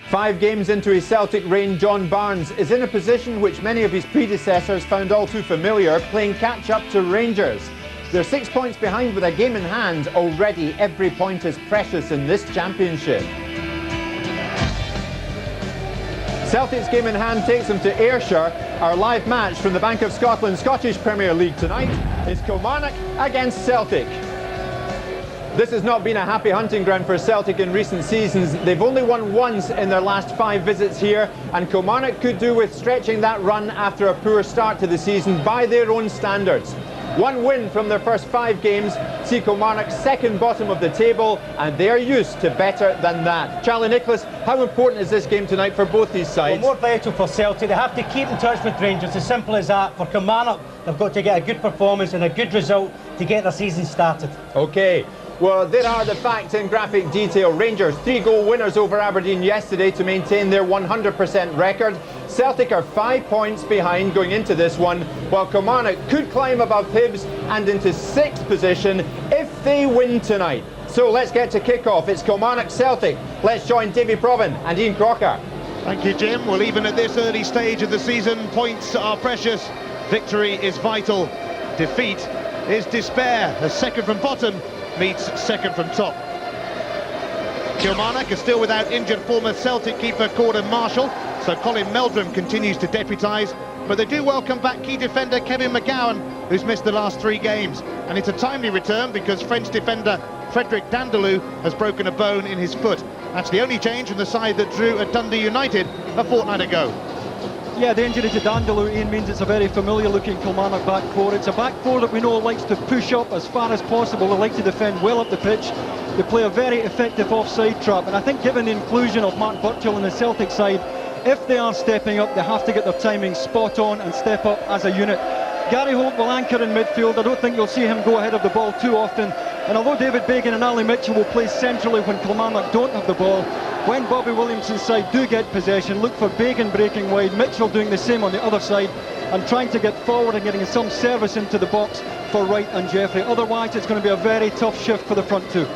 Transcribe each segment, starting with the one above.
5 games into his Celtic reign, John Barnes is in a position which many of his predecessors found all too familiar, playing catch-up to Rangers. They're 6 points behind with a game in hand. Already, every point is precious in this championship. Celtic's game in hand takes them to Ayrshire. Our live match from the Bank of Scotland Scottish Premier League tonight is Kilmarnock against Celtic. This has not been a happy hunting ground for Celtic in recent seasons. They've only won once in their last 5 visits here, and Kilmarnock could do with stretching that run after a poor start to the season by their own standards. 1 win from their first 5 games see Kilmarnock second bottom of the table, and they're used to better than that. Charlie Nicholas, how important is this game tonight for both these sides? Well, more vital for Celtic. They have to keep in touch with Rangers, as simple as that. For Kilmarnock, they've got to get a good performance and a good result to get their season started. OK. Well, there are the facts in graphic detail. Rangers 3-goal winners over Aberdeen yesterday to maintain their 100% record. Celtic are 5 points behind going into this one, while Kilmarnock could climb above Hibs and into 6th position if they win tonight. So let's get to kick-off. It's Kilmarnock-Celtic. Let's join Davy Provan and Ian Crocker. Thank you, Jim. Well, even at this early stage of the season, points are precious. Victory is vital. Defeat is despair. A second from bottom meets second from top. Kilmarnock is still without injured former Celtic keeper Gordon Marshall, so Colin Meldrum continues to deputise, but they do welcome back key defender Kevin McGowne, who's missed the last 3 games. And it's a timely return because French defender Frederic Dandelou has broken a bone in his foot. That's the only change from the side that drew at Dundee United a fortnight ago. Yeah, the injury to Dandelou, Ian, means it's a very familiar-looking Kilmarnock back four. It's a back four that we know likes to push up as far as possible. They like to defend well up the pitch. They play a very effective offside trap. And I think given the inclusion of Mark Burchill in the Celtic side, if they are stepping up, they have to get their timing spot on and step up as a unit. Gary Holt will anchor in midfield. I don't think you'll see him go ahead of the ball too often. And although David Bagan and Ali Mitchell will play centrally when Kilmarnock don't have the ball, when Bobby Williamson's side do get possession, look for Bagan breaking wide, Mitchell doing the same on the other side, and trying to get forward and getting some service into the box for Wright and Jeffrey. Otherwise, it's going to be a very tough shift for the front two.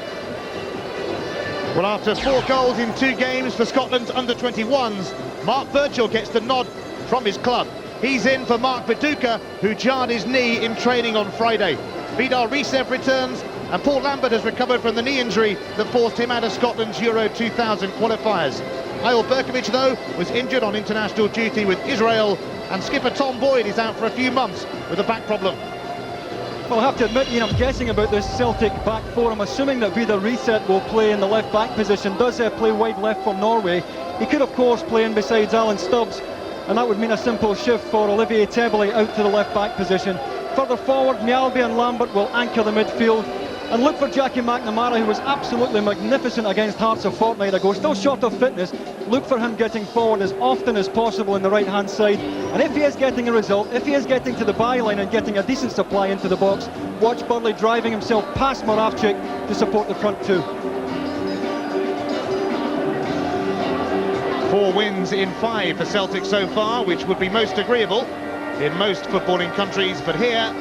Well, after 4 goals in 2 games for Scotland's under-21s, Mark Burchill gets the nod from his club. He's in for Mark Viduka, who jarred his knee in training on Friday. Vidar Risev returns, and Paul Lambert has recovered from the knee injury that forced him out of Scotland's Euro 2000 qualifiers. Eyal Berkovic, though, was injured on international duty with Israel, and skipper Tom Boyd is out for a few months with a back problem. Well, I have to admit, Ian, I'm guessing about this Celtic back four. I'm assuming that Vidar Risev will play in the left back position. Does play wide left from Norway. He could, of course, play in besides Alan Stubbs, and that would mean a simple shift for Olivier Tebele out to the left back position. Further forward, Mjallby and Lambert will anchor the midfield. And look for Jackie McNamara, who was absolutely magnificent against Hearts a fortnight ago. Still short of fitness. Look for him getting forward as often as possible in the right-hand side. And if he is getting a result, if he is getting to the byline and getting a decent supply into the box, watch Burley driving himself past Moravcik to support the front two. 4 wins in 5 for Celtic so far, which would be most agreeable in most footballing countries, but here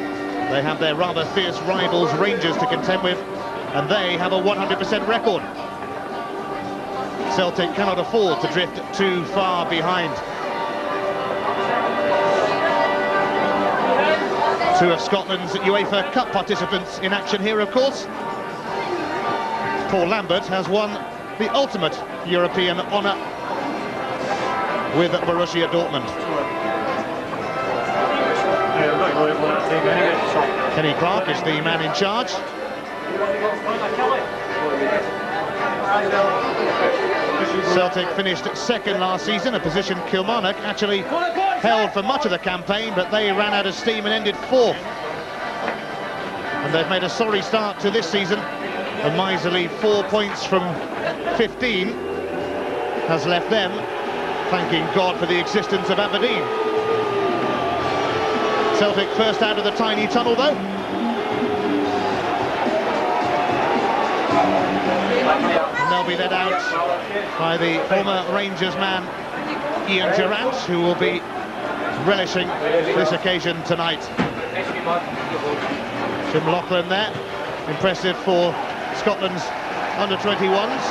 they have their rather fierce rivals Rangers to contend with, and they have a 100% record. Celtic cannot afford to drift too far behind. 2 of Scotland's UEFA Cup participants in action here, of course. Paul Lambert has won the ultimate European honour with Borussia Dortmund. Kenny Clark is the man in charge. Celtic finished 2nd last season, a position Kilmarnock actually held for much of the campaign, but they ran out of steam and ended 4th. And they've made a sorry start to this season. A miserly 4 points from 15 has left them thanking God for the existence of Aberdeen. Celtic first out of the tiny tunnel, though. And they'll be led out by the former Rangers man, Ian Durrant, who will be relishing this occasion tonight. Jim Lauchlan there, impressive for Scotland's under-21s.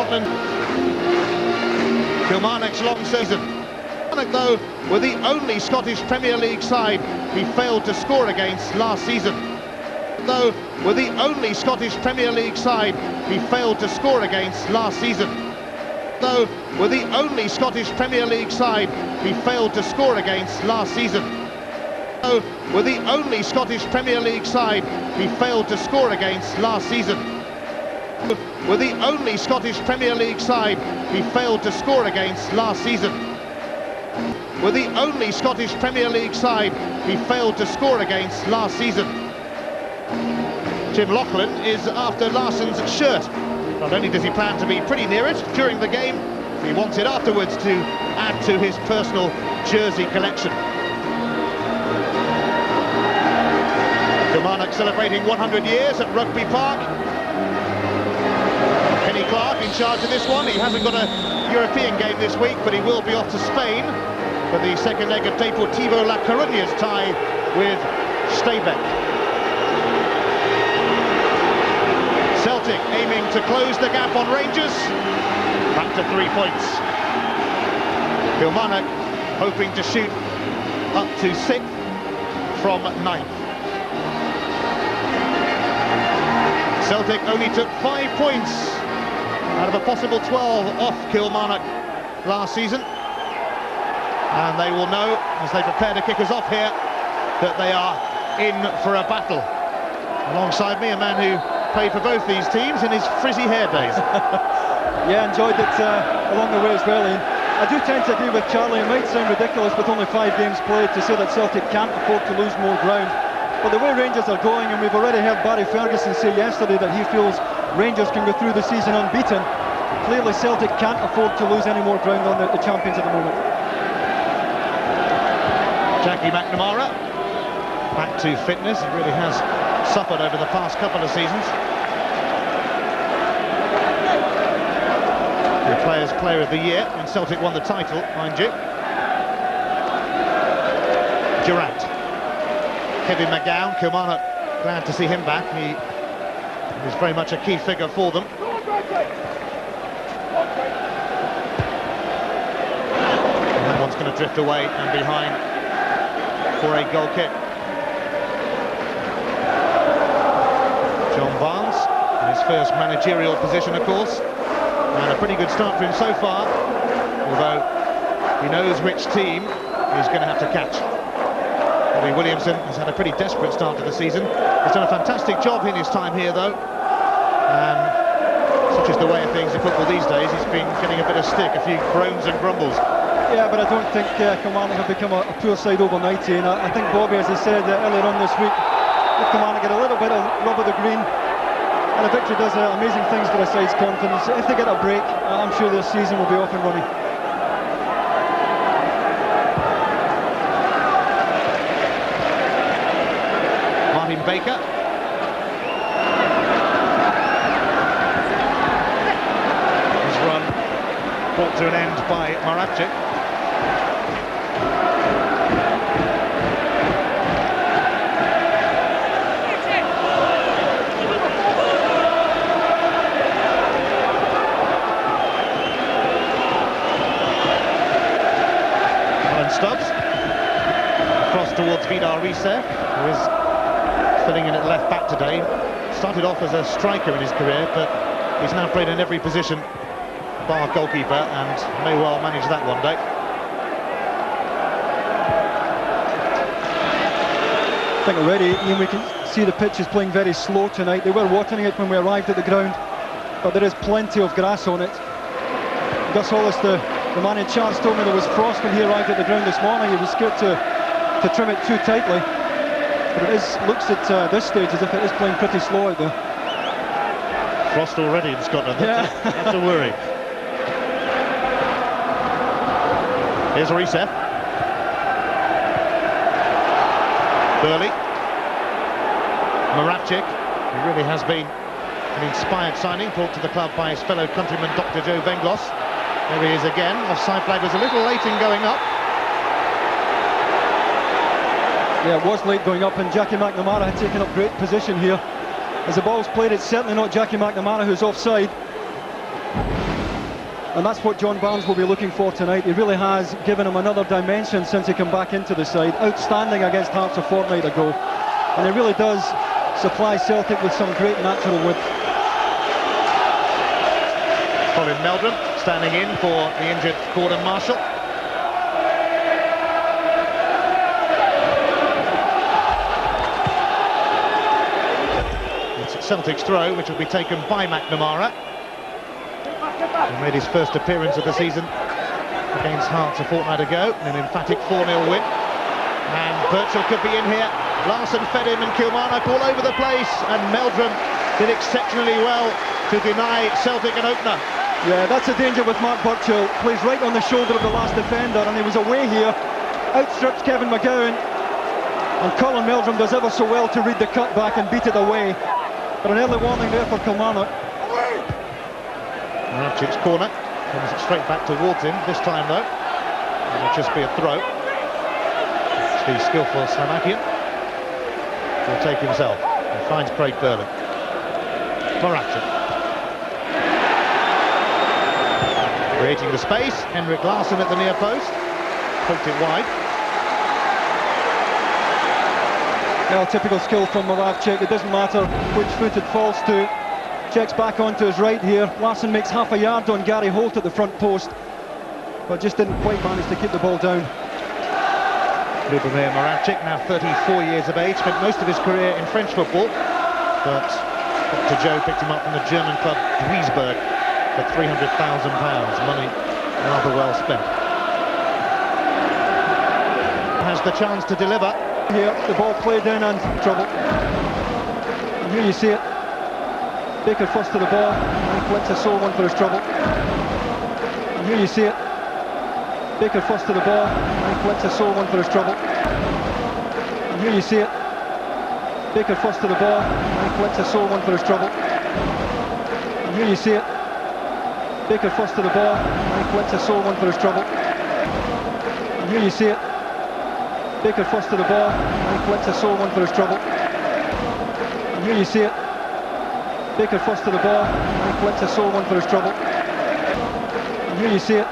Scotland. Kilmarnock's long season. Kilmarnock, though, were the only Scottish Premier League side he failed to score against last season. Though were the only Scottish Premier League side he failed to score against last season. Though were the only Scottish Premier League side he failed to score against last season. Though were the only Scottish Premier League side he failed to score against last season. Were the only Scottish Premier League side he failed to score against last season. Were the only Scottish Premier League side he failed to score against last season. Jim Lauchlan is after Larsson's shirt. Not only does he plan to be pretty near it during the game, he wants it afterwards to add to his personal jersey collection. Kilmarnock celebrating 100 years at Rugby Park. Kenny Clark in charge of this one. He hasn't got a European game this week, but he will be off to Spain for the second leg of Deportivo La Coruña's tie with Steybeck. Celtic aiming to close the gap on Rangers. Back to 3 points. Kilmarnock hoping to shoot up to 6th from 9th. Celtic only took 5 points out of a possible 12 off Kilmarnock last season. And they will know, as they prepare to kick us off here, that they are in for a battle. Alongside me, a man who played for both these teams in his frizzy hair days. Yeah, enjoyed it along the way as well, Ian. I do tend to agree with Charlie. It might sound ridiculous with only 5 games played to say that Celtic can't afford to lose more ground. But the way Rangers are going, and we've already heard Barry Ferguson say yesterday that he feels Rangers can go through the season unbeaten, clearly Celtic can't afford to lose any more ground on the champions at the moment. Jackie McNamara, back to fitness. He really has suffered over the past couple of seasons. The Players' Player of the Year, and Celtic won the title, mind you. Durrant. Kevin McGowne, Kilmarnock, glad to see him back. He was very much a key figure for them. And that one's going to drift away and behind for a goal kick. John Barnes, in his first managerial position, of course, and a pretty good start for him so far, although he knows which team he's going to have to catch. Bobby Williamson has had a pretty desperate start to the season. He's done a fantastic job in his time here, though, and such is the way of things in football these days. He's been getting a bit of stick, a few groans and grumbles. Yeah, but I don't think Kilmarnock have become a poor side overnight, and I think Bobby, as he said earlier on this week, if Kilmarnock get a little bit of rub of the green, and a victory does amazing things for a side's confidence. If they get a break, I'm sure their season will be off and running. Martin Baker. His run brought to an end by Moravcik. Stubbs across towards Vidar Riese, who is filling in at left back today. Started off as a striker in his career, but he's now played in every position bar goalkeeper, and may well manage that one day. I think already, Ian, we can see the pitch is playing very slow tonight. They were watering it when we arrived at the ground, but there is plenty of grass on it. Gus Hollis, the man in charge, told me there was frost when he arrived at the ground this morning. He was scared to trim it too tightly. But it looks at this stage as if it is playing pretty slow out there. Frost already in Scotland, yeah. That's a worry. Here's Riese. Burley. Moravcik, who really has been an inspired signing, brought to the club by his fellow countryman Dr. Joe Venglos. There he is again. Offside flag was a little late in going up. Yeah, it was late going up, and Jackie McNamara had taken up great position here. As the ball's played, it's certainly not Jackie McNamara who's offside. And that's what John Barnes will be looking for tonight. He really has given him another dimension since he came back into the side. Outstanding against Hearts a fortnight ago. And he really does supply Celtic with some great natural width. Colin Meldrum standing in for the injured Gordon Marshall. It's Celtic's throw, which will be taken by McNamara. He made his first appearance of the season against Hearts a fortnight ago, an emphatic 4-0 win. And Burchell could be in here. Larsson fed him and Kilmarnock all over the place, and Meldrum did exceptionally well to deny Celtic an opener. Yeah, that's a danger with Mark Burchell. Plays right on the shoulder of the last defender, and he was away here. Outstrips Kevin McGowne, and Colin Meldrum does ever so well to read the cutback and beat it away. But an early warning there for Kilmarnock. Moravcic's corner comes straight back towards him. This time, though, it'll just be a throw. It's the skillful Slovakian. Will take himself and finds Craig Burley. Moravcic creating the space. Henrik Larsson at the near post, poked it wide. Well, typical skill from Moravcic. It doesn't matter which foot it falls to. Checks back onto his right here. Larsson makes half a yard on Gary Holt at the front post, but just didn't quite manage to keep the ball down. Lubomir Moravcic, now 34 years of age, spent most of his career in French football, but Dr. Joe picked him up from the German club Duisburg for £300,000, money rather well spent. Has the chance to deliver. Here, the ball played in and trouble. And here you see it. Baker first to the ball, and flicks a sole one for his trouble. And here you see it. Baker first to the ball, and flicks a sole one for his trouble. And here you see it. Baker first to the ball, and flicks a sole one for his trouble. And here you see it. Baker first to the ball, and flicks a sole one for his trouble. And here you see it. Baker first to the ball, and flicks a sole one for his trouble. And here you see it. Baker first to the ball, and flicks a sole one for his trouble. And here you see it.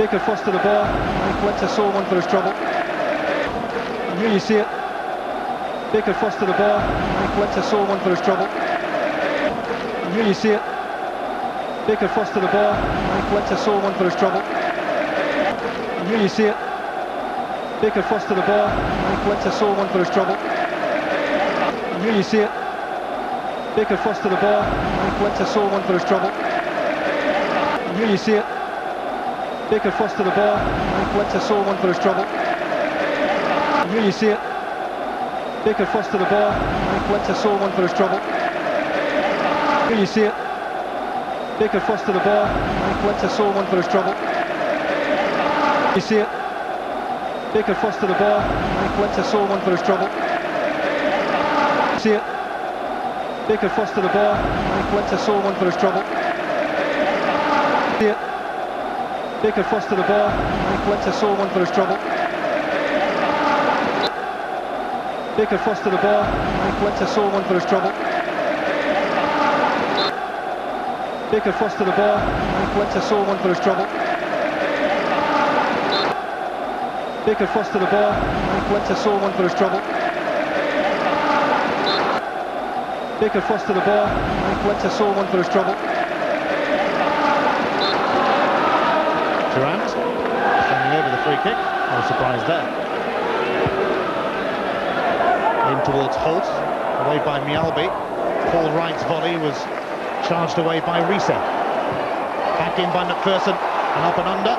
Baker first to the ball, and flicks a sole one for his trouble. And here you see it. Baker first to the ball, and flicks a sole one for his trouble. And here you see it. Baker first to the ball, and flicks a sole one for his trouble. And here you see it. Baker first to the ball, and flicks a sole one for his trouble. And here you see it. Baker first to the ball, and flicks a sole one for his trouble. And here you see it. Baker first to the ball, and flicks a sole one for his trouble. And here you see it. Baker first to the ball, and flicks a sole one for his trouble. Here you see it. Baker first to the ball, and flicks a sole one for his trouble. You see it. Baker first to the ball, and flicks a sole one for his trouble. See it. Baker first to the ball, and flicks a sole one for his trouble. See it. Baker first to the ball, and flicks a sole one for his trouble. Baker first to the ball, and flicks a sole one for his trouble. Baker first to the ball, and flicks a sole one for his trouble. Baker first to the ball, and flicks a sole one for his trouble. Baker first to the ball, and flicks a sole one for his trouble. Durrant standing over the free kick. No surprise there. In towards Holt, away by Mialbi. Paul Wright's volley was charged away by Riese. Back in by MacPherson, and up and under,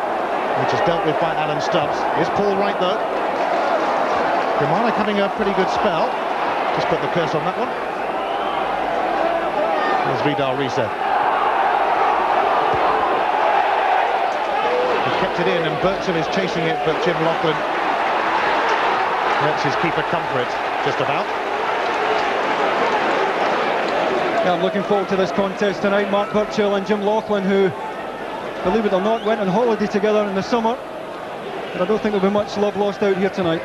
which is dealt with by Alan Stubbs. Here's Paul Wright though. Kilmarnock having a pretty good spell. Just put the curse on that one. There's Vidar Riese. He kept it in, and Burchell is chasing it, but Jim Lauchlan lets his keeper come for it, just about. Yeah, I'm looking forward to this contest tonight. Mark Burchell and Jim Lauchlan, who, believe it or not, went on holiday together in the summer, but I don't think there'll be much love lost out here tonight.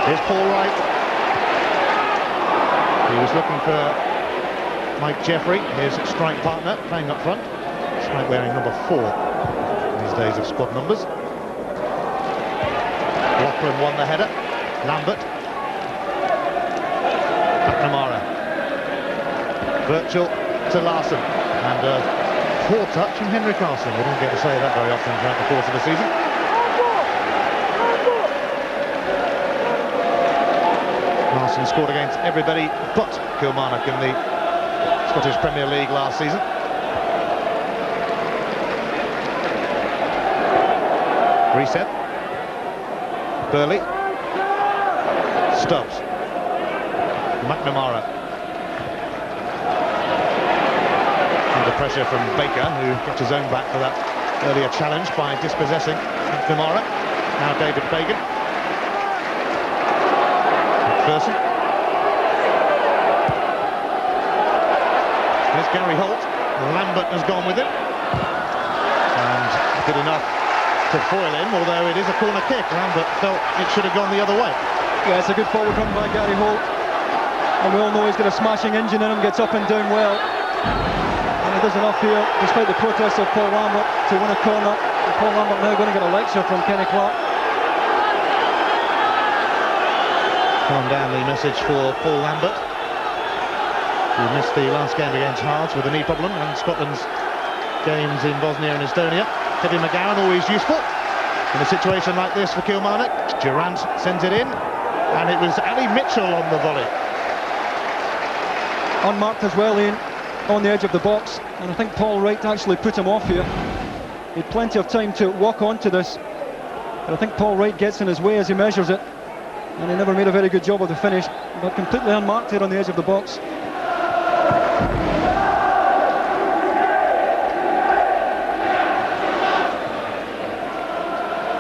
Here's Paul Wright. He was looking for Mike Jeffrey, his strike partner, playing up front. Strike wearing number 4 in these days of squad numbers. Lauchlan won the header. Lambert. McNamara. Virtual to Larsson. And a poor touch from Henrik Larsson. We don't get to say that very often throughout the course of the season. Larsson scored against everybody but Kilmarnock in the Scottish Premier League last season. Reset. Burley. Stubbs. McNamara. Under pressure from Baker, who got his own back for that earlier challenge by dispossessing McNamara. Now David Bagan. MacPherson. There's Gary Holt. Lambert has gone with him. And good enough to foil him, although it is a corner kick. Lambert felt it should have gone the other way. Yeah, it's a good forward run by Gary Holt. And we all know he's got a smashing engine in him, gets up and down well. And he does enough here, despite the protests of Paul Lambert, to win a corner. And Paul Lambert now going to get a lecture from Kenny Clark. Calm down the message for Paul Lambert, who missed the last game against Hearts with a knee problem, and Scotland's games in Bosnia and Estonia. Kevin McGowne always useful in a situation like this for Kilmarnock. Durrant sends it in, and it was Ali Mitchell on the volley. Unmarked as well, Ian, on the edge of the box, and I think Paul Wright actually put him off here. He had plenty of time to walk onto this, but I think Paul Wright gets in his way as he measures it, and he never made a very good job of the finish, but completely unmarked here on the edge of the box.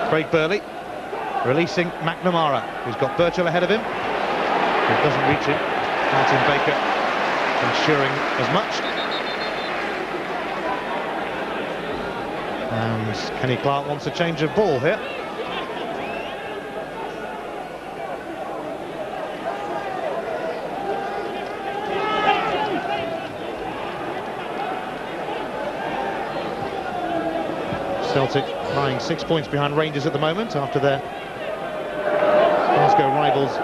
Craig Burley releasing McNamara, who's got Burchell ahead of him. It doesn't reach him. Martin Baker ensuring as much. And Kenny Clark wants a change of ball here. Celtic lying 6 points behind Rangers at the moment after their Glasgow rivals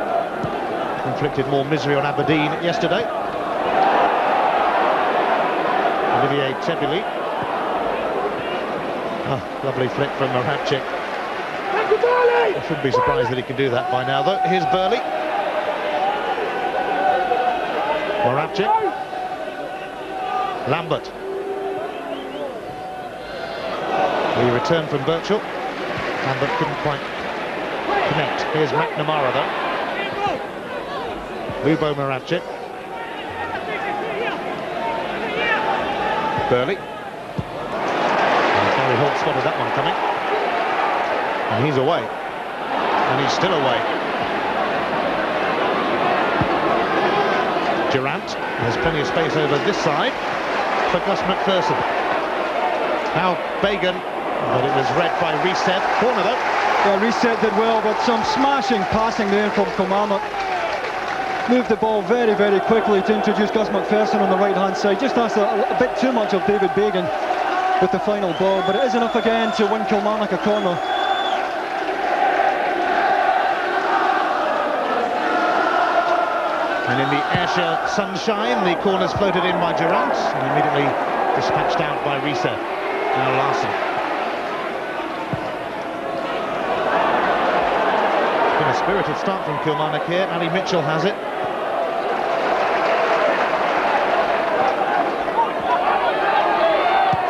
inflicted more misery on Aberdeen yesterday. Olivier Tebili. Lovely flick from Moravcik. I shouldn't be surprised that he can do that by now, though. Here's Burley. Moravcik. Lambert. The return from Burchell. Lambert couldn't quite connect. Here's McNamara, though. Lubo Moravcik. Burley. Gary Holt spotted that one coming. And he's away. And he's still away. Durrant. There's plenty of space over this side for Gus MacPherson. Now Bagan, but it was read by Reset. Corner though. Yeah, Reset did well, but some smashing passing there from Kilmarnock. Moved the ball very, very quickly to introduce Gus MacPherson on the right-hand side. Just asked a bit too much of David Bagan with the final ball, but it is enough again to win Kilmarnock a corner. And in the Ayrshire sunshine, the corner's floated in by Durrant and immediately dispatched out by Reset. Now Larsson. It's been a spirited start from Kilmarnock here. Ali Mitchell has it.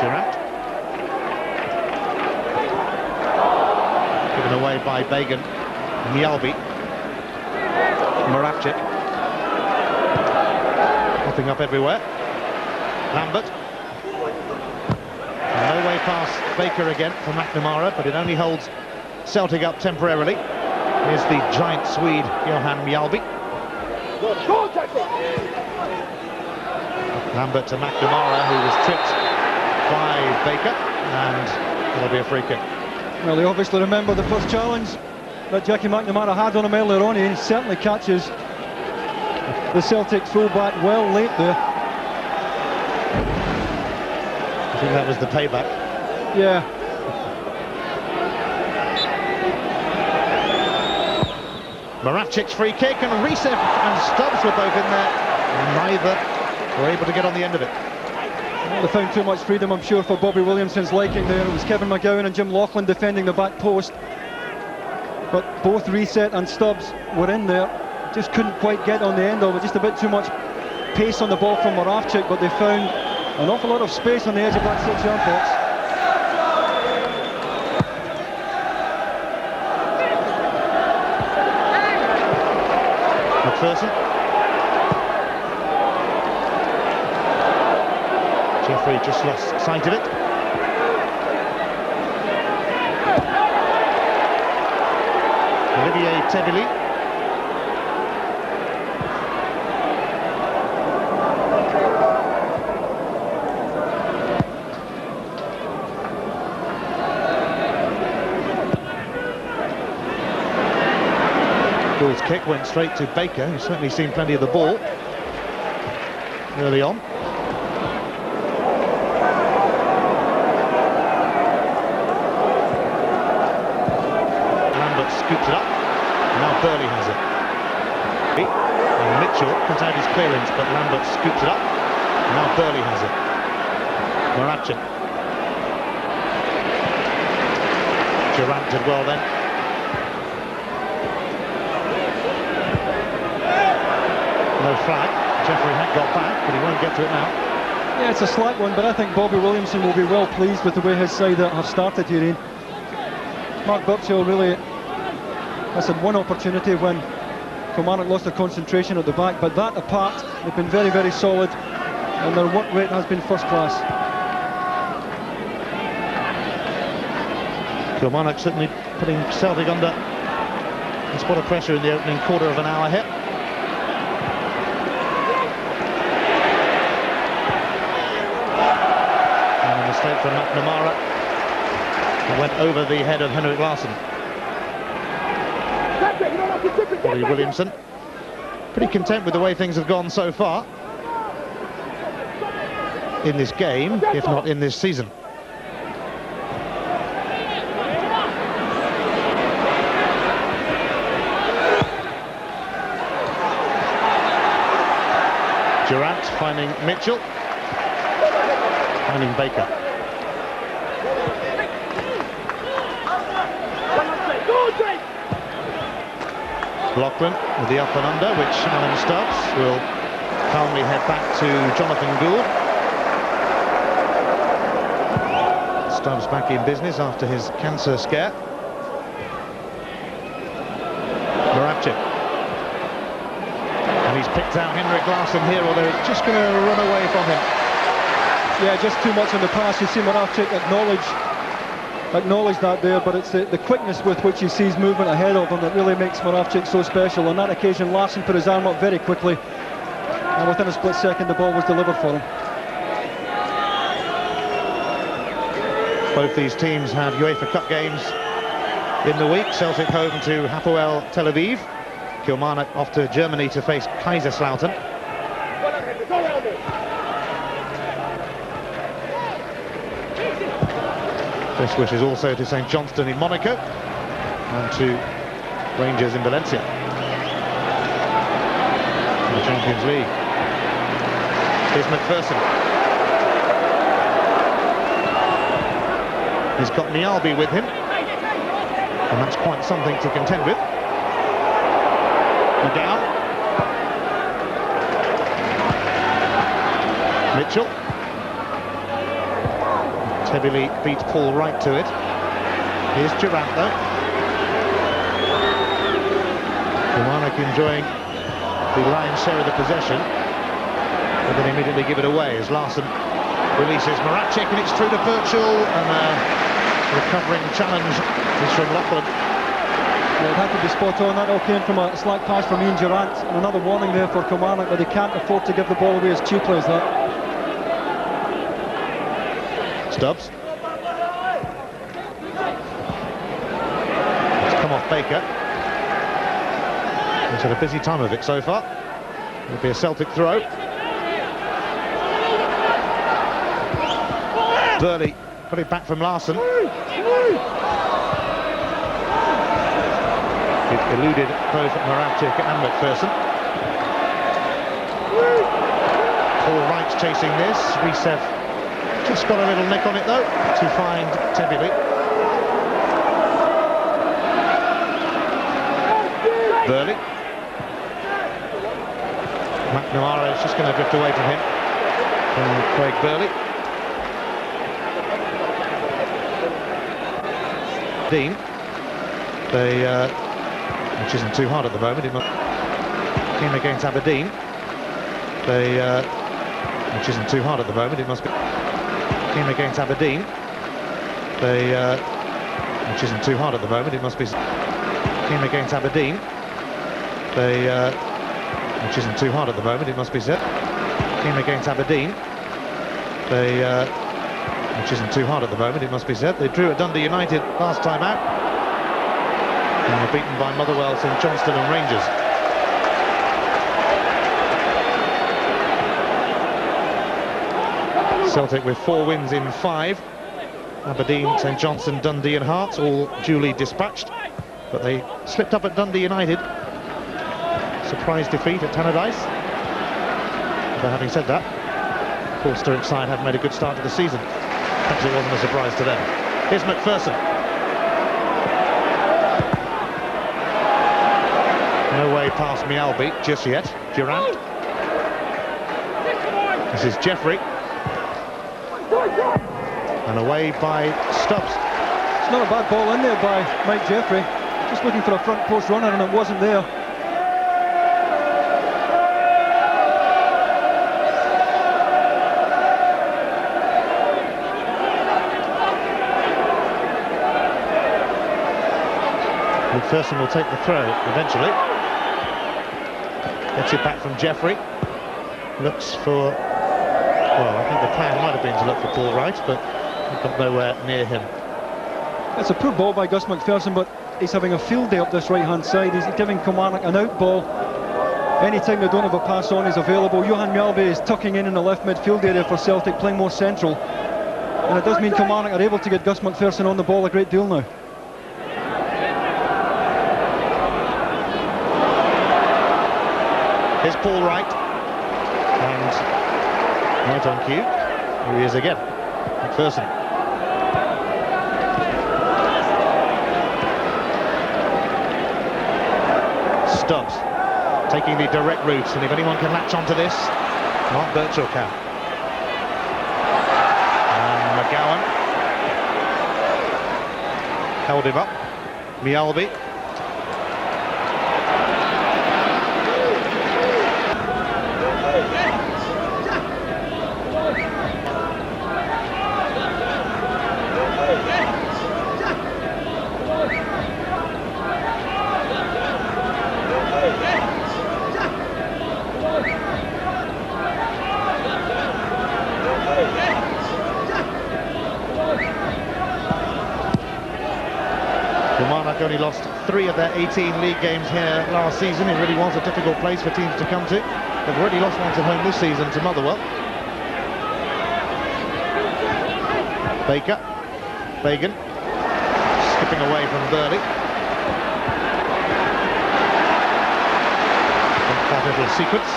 Durrant. Given away by Bagan. Mjalby. Moravcik. Popping up everywhere. Lambert. No way past Baker again for McNamara, but it only holds Celtic up temporarily. Here's the giant Swede, Johan Mjalby. Lambert to McNamara, who was tripped by Baker, and it'll be a free kick. Well, they obviously remember the first challenge that Jackie McNamara had on him earlier on. He certainly catches the Celtic full-back well late there. I think that was the payback. Yeah. Moravcik's free kick, and Risev and Stubbs were both in there. Neither were able to get on the end of it. They found too much freedom, I'm sure, for Bobby Williamson's liking there. It was Kevin McGowne and Jim Lauchlan defending the back post. But both Reset and Stubbs were in there. Just couldn't quite get on the end of it. Just a bit too much pace on the ball from Moravcik, but they found an awful lot of space on the edge of that 6-yard box. MacPherson. Jeffrey just lost sight of it. Olivier Tebili. Gould's kick went straight to Baker, who's certainly seen plenty of the ball early on. Lambert scoops it up, and now Burley has it. And Mitchell cuts out his clearance, but Lambert scoops it up, and now Burley has it. Moravcik. Durrant did well then. No flag. Jeffrey had got back, but he won't get to it now. Yeah, it's a slack one, but I think Bobby Williamson will be well pleased with the way his side have started here, Ian. Mark Burchill really has had one opportunity when Kilmarnock lost their concentration at the back, but that apart, they've been very, very solid, and their work rate has been first class. Kilmarnock certainly putting Celtic under a spot of pressure in the opening quarter of an hour here. And a mistake from McNamara. It went over the head of Henrik Larsson. Bobby Williamson pretty content with the way things have gone so far in this game, if not in this season. Durrant finding Mitchell, finding Baker. Lauchlan with the up and under, which Alan Stubbs will calmly head back to Jonathan Gould. Stubbs back in business after his cancer scare. Moravcik. And he's picked out Henrik Larsson here, although it's just going to run away from him. Yeah, just too much on the pass. You see Moravcik acknowledge that there, but it's the quickness with which he sees movement ahead of him that really makes Moravcik so special. On that occasion, Larsson put his arm up very quickly, and within a split second the ball was delivered for him. Both these teams have UEFA Cup games in the week. Celtic home to Hapoel Tel Aviv. Kilmarnock off to Germany to face Kaiserslautern. Best wishes also to St Johnstone in Monaco and to Rangers in Valencia in the Champions League. Here's MacPherson. He's got Nialbi with him, and that's quite something to contend with. McGowne. Mitchell. Tebili beats Paul Wright to it. Here's Durrant though. Kilmarnock enjoying the lion's share of the possession, but then immediately give it away as Larsson releases Moravcik, and it's through to Burchill, and recovering challenge is from Lauchlan. Yeah, it had to be spot on. That all came from a slack pass from Ian Durrant, and another warning there for Kilmarnock that they can't afford to give the ball away as cheaply as that. Stubbs. It's come off Baker. He's had a busy time of it so far. It'll be a Celtic throw. Burley got it back from Larsson. It eluded both Moravcik and MacPherson. Paul Wright's chasing this. Risev just got a little nick on it though to find Tebili. Burley. McNamara is just going to drift away from him. From Craig Burley. Dean. Which isn't too hard at the moment. Team against Aberdeen. Which isn't too hard at the moment. It must be. Team against Aberdeen. Which isn't too hard at the moment. It must be. Team against Aberdeen. Which isn't too hard at the moment. It must be said. Team against Aberdeen. Which isn't too hard at the moment. It must be said. They drew at Dundee United last time out. And were beaten by Motherwell, St Johnstone and Rangers. Celtic with 4 wins in 5. Aberdeen, St Johnstone, Dundee and Hearts all duly dispatched. But they slipped up at Dundee United. Surprise defeat at Tannadice. But having said that, Paul Sturrock's side haven't made a good start to the season. Perhaps it wasn't a surprise to them. Here's MacPherson. No way past Mialbi just yet. Durrant. This is Jeffrey. And away by Stubbs. It's not a bad ball in there by Mike Jeffrey. Just looking for a front post runner and it wasn't there. MacPherson will take the throw eventually. Gets it back from Jeffrey. Looks for... Well, I think the plan might have been to look for Paul Wright, but he got nowhere near him. It's a poor ball by Gus MacPherson, but he's having a field day up this right-hand side. He's giving Kilmarnock an out ball. Anytime they don't have a pass on, he's available. Johan Mjällby is tucking in the left midfield area for Celtic, playing more central. And it does mean Kilmarnock are able to get Gus MacPherson on the ball a great deal now. Here's Paul Wright, and right on cue, here he is again, MacPherson. Stubbs, taking the direct route, and if anyone can latch onto this, Mark Birchall can. And McGowne held him up, Mialbi. Kilmarnock only lost 3 of their 18 league games here last season. It really was a difficult place for teams to come to. They've already lost one at home this season to Motherwell. Bagan skipping away from Burley. That little sequence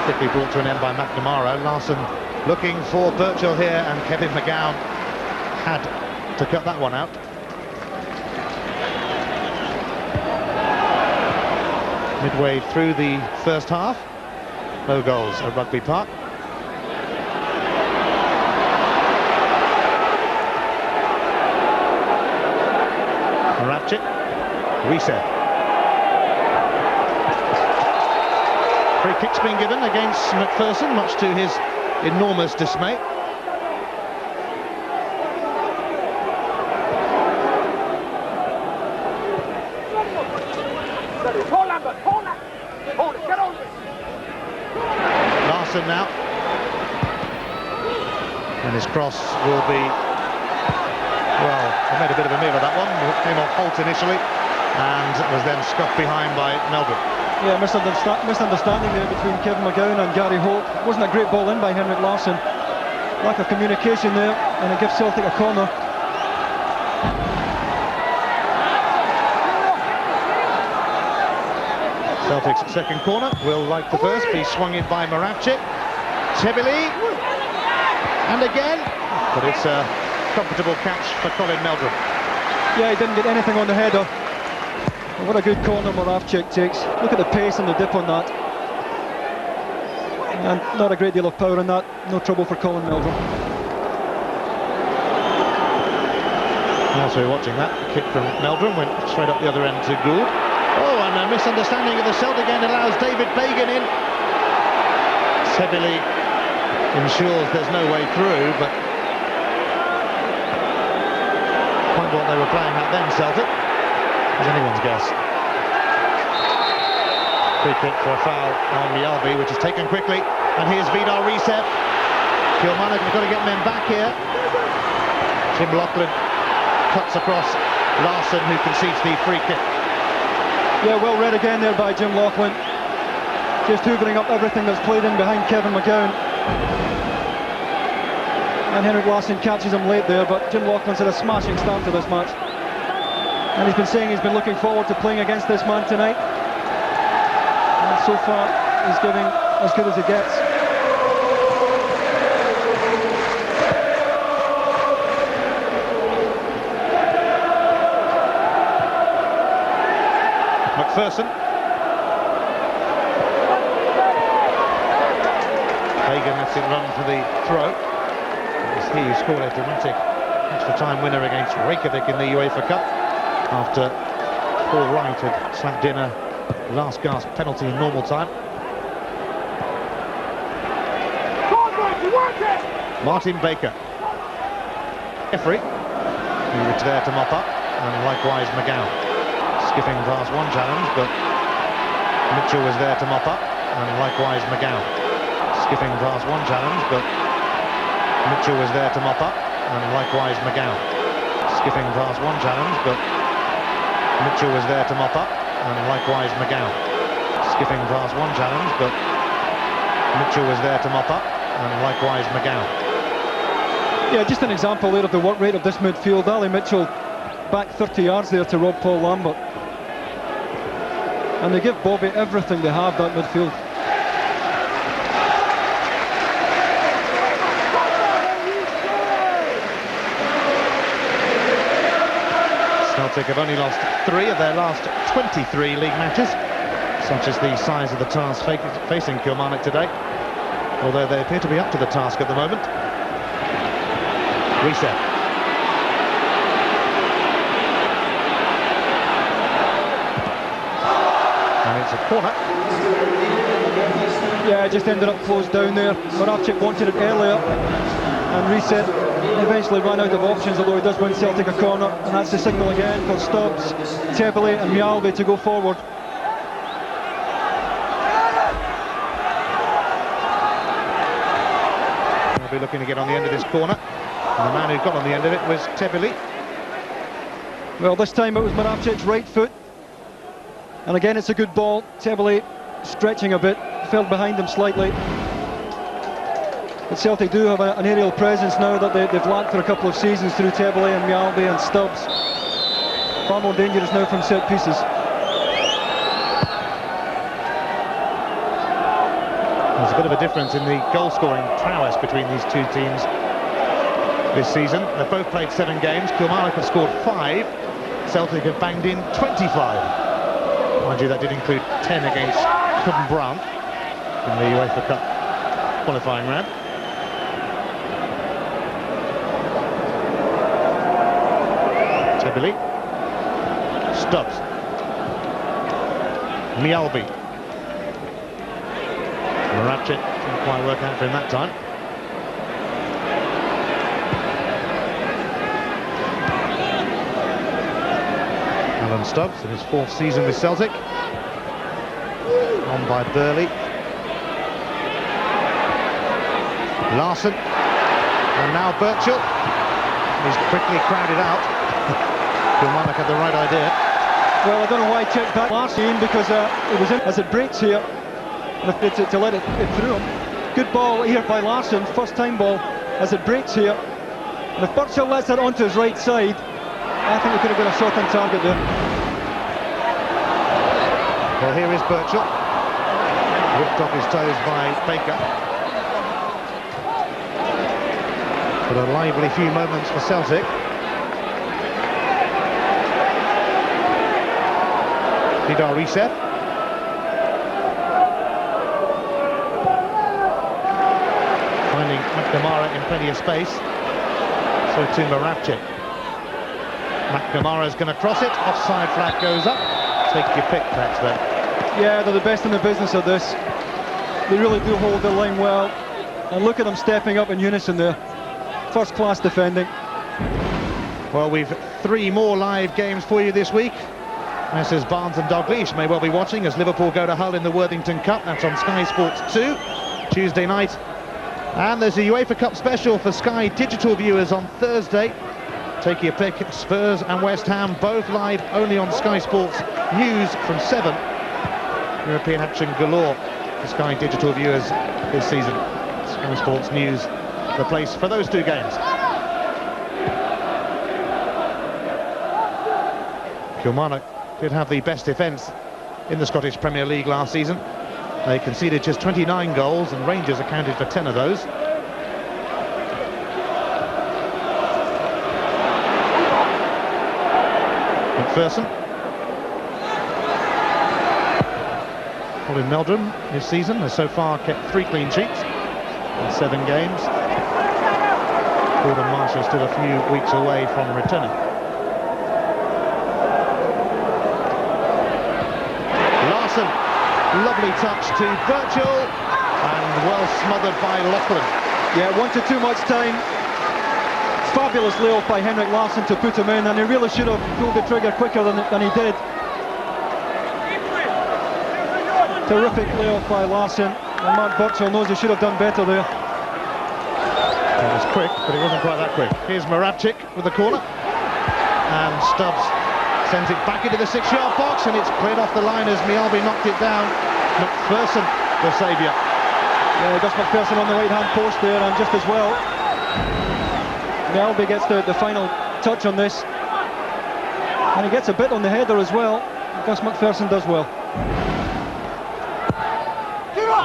quickly brought to an end by McNamara. Larsson looking for Birchall here, and Kevin McGowne had to cut that one out. Midway through the first half, no goals at Rugby Park. Moravcik, Risev. Free kick's been given against MacPherson, much to his enormous dismay. Larsson now, and his cross will be, well, I made a bit of a meal of that one. It came off Holt initially and was then scuffed behind by Melbourne. Yeah, misunderstanding there between Kevin McGowne and Gary Holt. Wasn't a great ball in by Henrik Larsson. Lack of communication there, and it gives Celtic a corner. Celtic's second corner will, like the first, be swung in by Moravcik. Tebili, and again, but it's a comfortable catch for Colin Meldrum. Yeah, he didn't get anything on the header. But what a good corner Moravcik takes. Look at the pace and the dip on that. And not a great deal of power in that. No trouble for Colin Meldrum. As we're watching that, kick from Meldrum went straight up the other end to Gould. Oh, and a misunderstanding of the Celtic end allows David Bagan in. Tebili ensures there's no way through, but quite what they were playing at then, Celtic, is anyone's guess. Free kick for a foul on Mjällby, which is taken quickly, and here's Vidar Riise. Kilmarnock have got to get men back here. Jim Lauchlan cuts across Larsson, who concedes the free kick. Yeah, well read again there by Jim Lauchlan. Just hoovering up everything that's played in behind Kevin McGowne. And Henrik Larsson catches him late there, but Jim Lauchlan's had a smashing start to this match. And he's been saying he's been looking forward to playing against this man tonight. And so far, he's giving as good as he gets. MacPherson. Bagan lets it run for the throw. It's he who scored a dramatic extra-time winner against Reykjavik in the UEFA Cup after Paul Wright had slapped in a last-gasp penalty in normal time. Martin Baker. Jeffrey, who was there to mop up, and likewise McGowne. Skipping past one challenge, but Mitchell was there to mop up, and likewise McGowne. Skipping past one challenge, but Mitchell was there to mop up, and likewise McGowne. Skipping past one challenge, but Mitchell was there to mop up, and likewise McGowne. Skipping past one challenge, but Mitchell was there to mop up, and likewise McGowne. Yeah, just an example there of the work rate of this midfield. Ali Mitchell back 30 yards there to rob Paul Lambert. And they give Bobby everything they have, that midfield. Celtic have only lost 3 of their last 23 league matches, such as the size of the task facing Kilmarnock today, although they appear to be up to the task at the moment. Reset. And it's a corner. Yeah, it just ended up closed down there. Moravcik wanted it earlier, and Reset eventually ran out of options, although he does win Celtic a corner, and that's the signal again for Stubbs, Tebili and Mjällby to go forward. They'll be looking to get on the end of this corner, and the man who got on the end of it was Tebili. Well, this time it was Moravcik's right foot, and again it's a good ball. Tebili stretching a bit, fell behind him slightly. But Celtic do have an aerial presence now that they've lacked for a couple of seasons through Tebili and Mjällby and Stubbs. Far more dangerous now from set pieces. There's a bit of a difference in the goal-scoring prowess between these two teams this season. They've both played 7 games. Kilmarnock have scored 5. Celtic have banged in 25. Mind you, that did include 10 against Cumbrae in the UEFA Cup qualifying round. Tebili. Stubbs. Mjällby. Moravcik didn't quite work out for him that time. Alan Stubbs in his 4th season with Celtic. On by Burley. Larsson. And now Burchell. He's quickly crowded out. Kilmarnock had the right idea. Well, I don't know why he checked back Larsson because it was in as it breaks here. And to let it through him. Good ball here by Larsson, first time ball. as it breaks here. And if Burchell lets it onto his right side, I think he could have got a shot on target there. Well, here is Burchell, whipped off his toes by Baker. But a lively few moments for Celtic. Vidar Risev. Finding McNamara in plenty of space. So to Moravcik. McNamara's going to cross it. Offside flag goes up. Take your pick, perhaps, then. Yeah, they're the best in the business of this. They really do hold their line well. And look at them stepping up in unison there. First-class defending. Well, we've 3 more live games for you this week. Messrs Barnes and Dalglish may well be watching as Liverpool go to Hull in the Worthington Cup. That's on Sky Sports 2, Tuesday night. And there's a UEFA Cup special for Sky digital viewers on Thursday. Take your pick, Spurs and West Ham, both live only on Sky Sports News from 7. European action galore for Sky digital viewers this season. Sky Sports News, the place for those 2 games. Kilmarnock did have the best defence in the Scottish Premier League last season. They conceded just 29 goals and Rangers accounted for 10 of those. MacPherson. Colin Meldrum this season has so far kept 3 clean sheets in 7 games. Gordon Marshall still a few weeks away from returning. Larsson, lovely touch to Burchell and well smothered by Lauchlan. Yeah, wanted too much time. Fabulous layoff by Henrik Larsson to put him in, and he really should have pulled the trigger quicker than he did. Terrific layoff by Larsson, and Mark Burchell knows he should have done better there. It was quick, but it wasn't quite that quick. Here's Moravcik with the corner, and Stubbs sends it back into the 6-yard box, and it's cleared off the line as Mialbi knocked it down. MacPherson, the saviour. Yeah, Gus MacPherson on the right-hand post there, and just as well, Mialbi gets the final touch on this, and he gets a bit on the header as well. Gus MacPherson does well.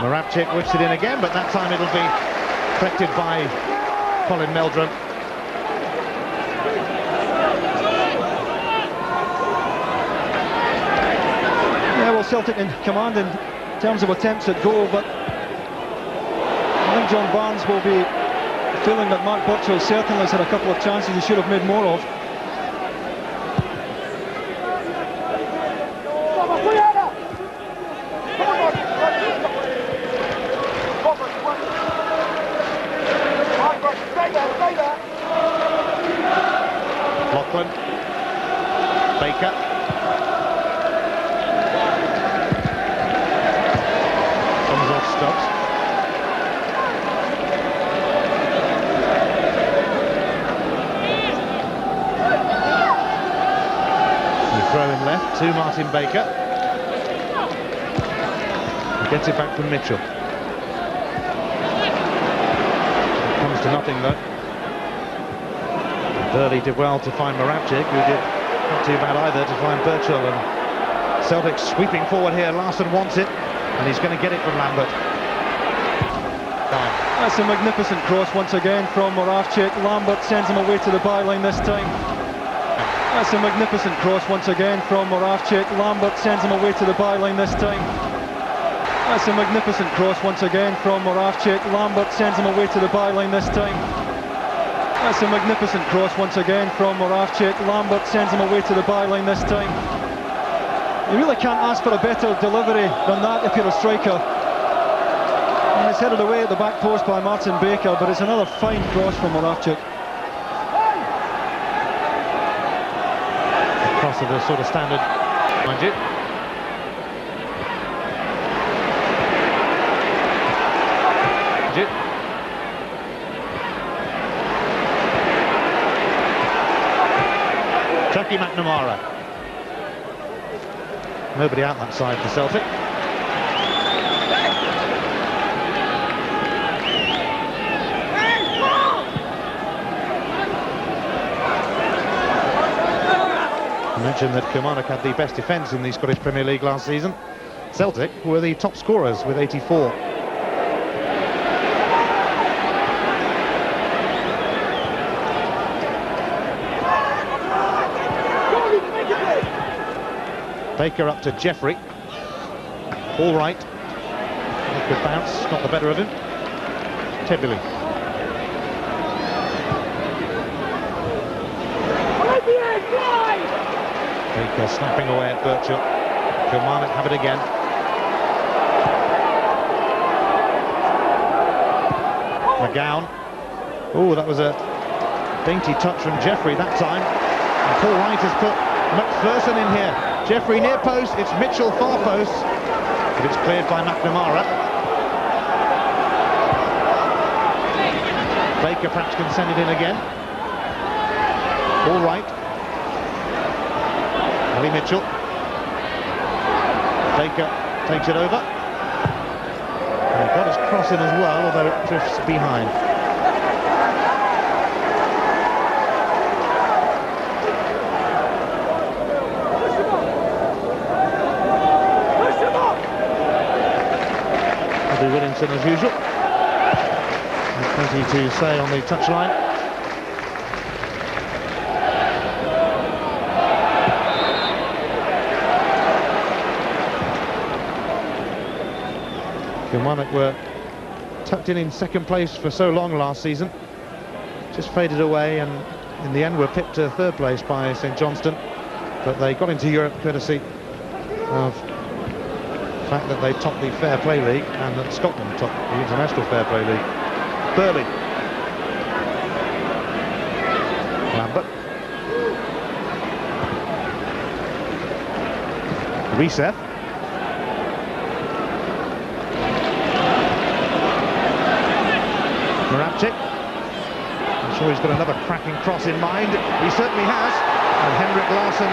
Moravcik whips it in again, but that time it'll be corrected by Colin Meldrum. Yeah, well, Celtic in command in terms of attempts at goal, but I think John Barnes will be feeling that Mark Burchell certainly has had a couple of chances he should have made more of. Lauchlan, Baker, comes off Stubbs. Throw in left to Martin Baker. He gets it back from Mitchell. It comes to nothing though. Burley did well to find Moravcik, who did not too bad either to find Burchell, and Celtic sweeping forward here. Larsson wants it, and he's going to get it from Lambert. That's a magnificent cross once again from Moravcik. Lambert sends him away to the byline this time. That's a magnificent cross once again from Moravcik. Lambert sends him away to the byline this time. That's a magnificent cross once again from Moravcik. Lambert sends him away to the byline this time. That's a magnificent cross once again from Moravcik. Lambert sends him away to the byline this time. You really can't ask for a better delivery than that if you're a striker. And it's headed away at the back post by Martin Baker, but it's another fine cross from Moravcik. Cross of the sort of standard, mind you. Chucky McNamara. Nobody out that side for Celtic. mentioned that Kilmarnock had the best defence in the Scottish Premier League last season. Celtic were the top scorers with 84. Baker up to Jeffrey. All right. Good bounce, got the better of him. Tebili. Baker snapping away at Burchell. Kilmarnock have it again. McGowne. Oh, that was a dainty touch from Jeffrey that time. And Paul Wright has put MacPherson in here. Jeffrey near post, it's Mitchell far post, but it's cleared by McNamara. Baker perhaps can send it in again. All right. Ali Mitchell. Baker takes it over. And he got his cross in as well, although it drifts behind. Williamson as usual. Plenty to say on the touchline. Kilmarnock were tucked in second place for so long last season. Just faded away and in the end were pipped to third place by St Johnstone. But they got into Europe courtesy of the fact that they topped the Fair Play League and that Scotland topped the International Fair Play League. Burley. Lambert. Reset. Moravcik. I'm sure he's got another cracking cross in mind. He certainly has. And Henrik Larsson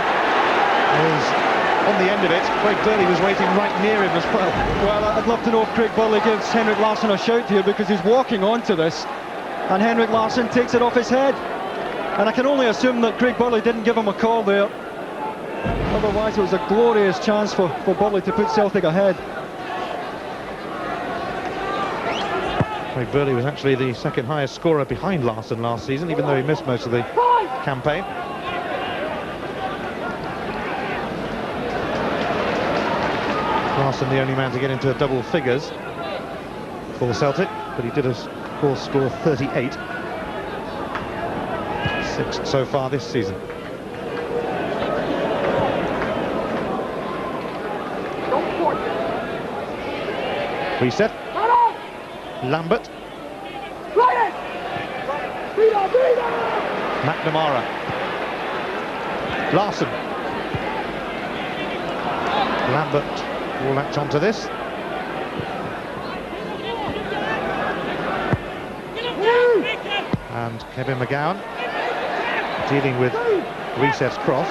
is on the end of it. Craig Burley was waiting right near him as well. Well, I'd love to know if Craig Burley gives Henrik Larsson a shout here, because he's walking onto this and Henrik Larsson takes it off his head. And I can only assume that Craig Burley didn't give him a call there. Otherwise it was a glorious chance for Burley to put Celtic ahead. Craig Burley was actually the second highest scorer behind Larsson last season, even though he missed most of the campaign. Larsson the only man to get into double figures for Celtic, but he did of course score 38. 6 so far this season. Reset. Lambert. McNamara. Larsson. Lambert will latch onto this. And Kevin McGowne dealing with Reset's cross.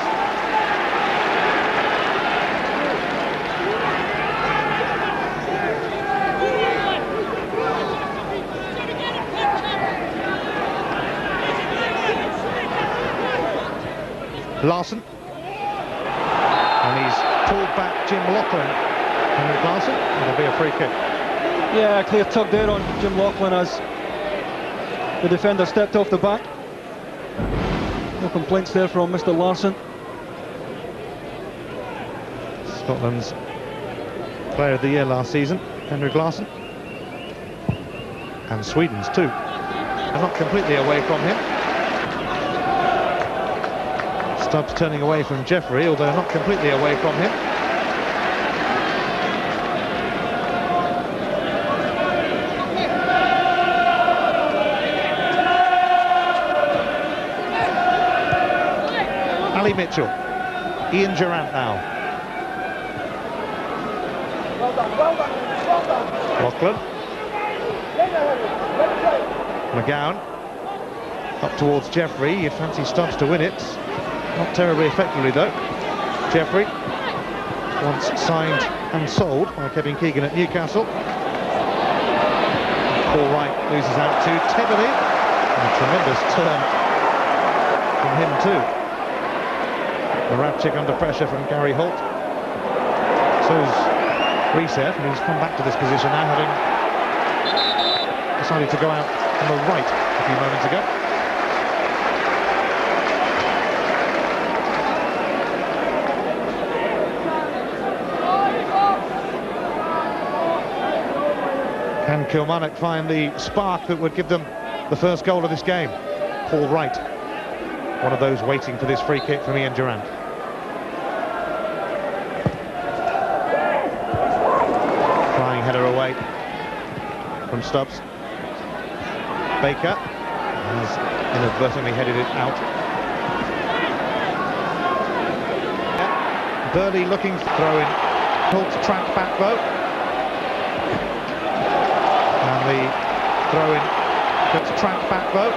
Larsson. And he's pulled back Jim Lauchlan. Henrik Larsson, it'll be a free kick. Yeah, clear tug there on Jim Lauchlan as the defender stepped off the back. No complaints there from Mr. Larsson. Scotland's Player of the Year last season, Henrik Larsson. And Sweden's too. They're not completely away from him. Stubbs turning away from Jeffrey, although not completely away from him. Ali Mitchell. Ian Durrant now. Lauchlan. McGowne. Up towards Jeffrey. You fancy Stubbs to win it. Not terribly effectively though. Jeffrey. Once signed and sold by Kevin Keegan at Newcastle. Paul Wright loses out to Tebili. A tremendous turn from him too. Moravcik under pressure from Gary Holt. So's Reset, and he's come back to this position now, having decided to go out on the right a few moments ago. Can Kilmarnock find the spark that would give them the first goal of this game? Paul Wright, one of those waiting for this free kick from Ian Durrant. Flying header away from Stubbs. Baker has inadvertently headed it out. Burley looking to throw in. Holt's track back though. And the throw in. Holt's track back though.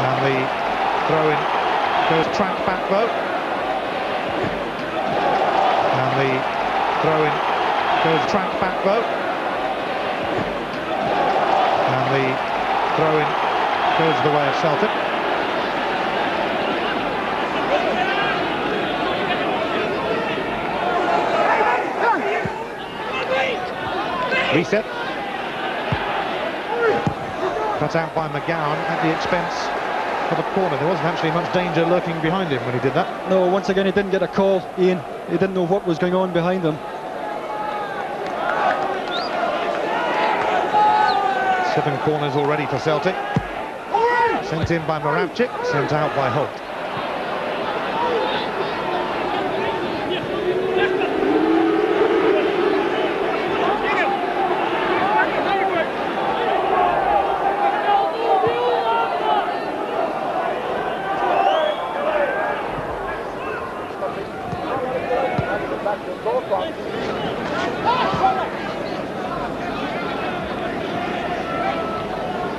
And the throw in goes track back though. And the throw in goes track back though. And the throw in goes the way of Celtic. Reset. Cut out by McGowne at the expense of a corner. There wasn't actually much danger lurking behind him when he did that. No, once again he didn't get a call, Ian. He didn't know what was going on behind him. 7 corners already for Celtic. Sent in by Moravcik, sent out by Holt.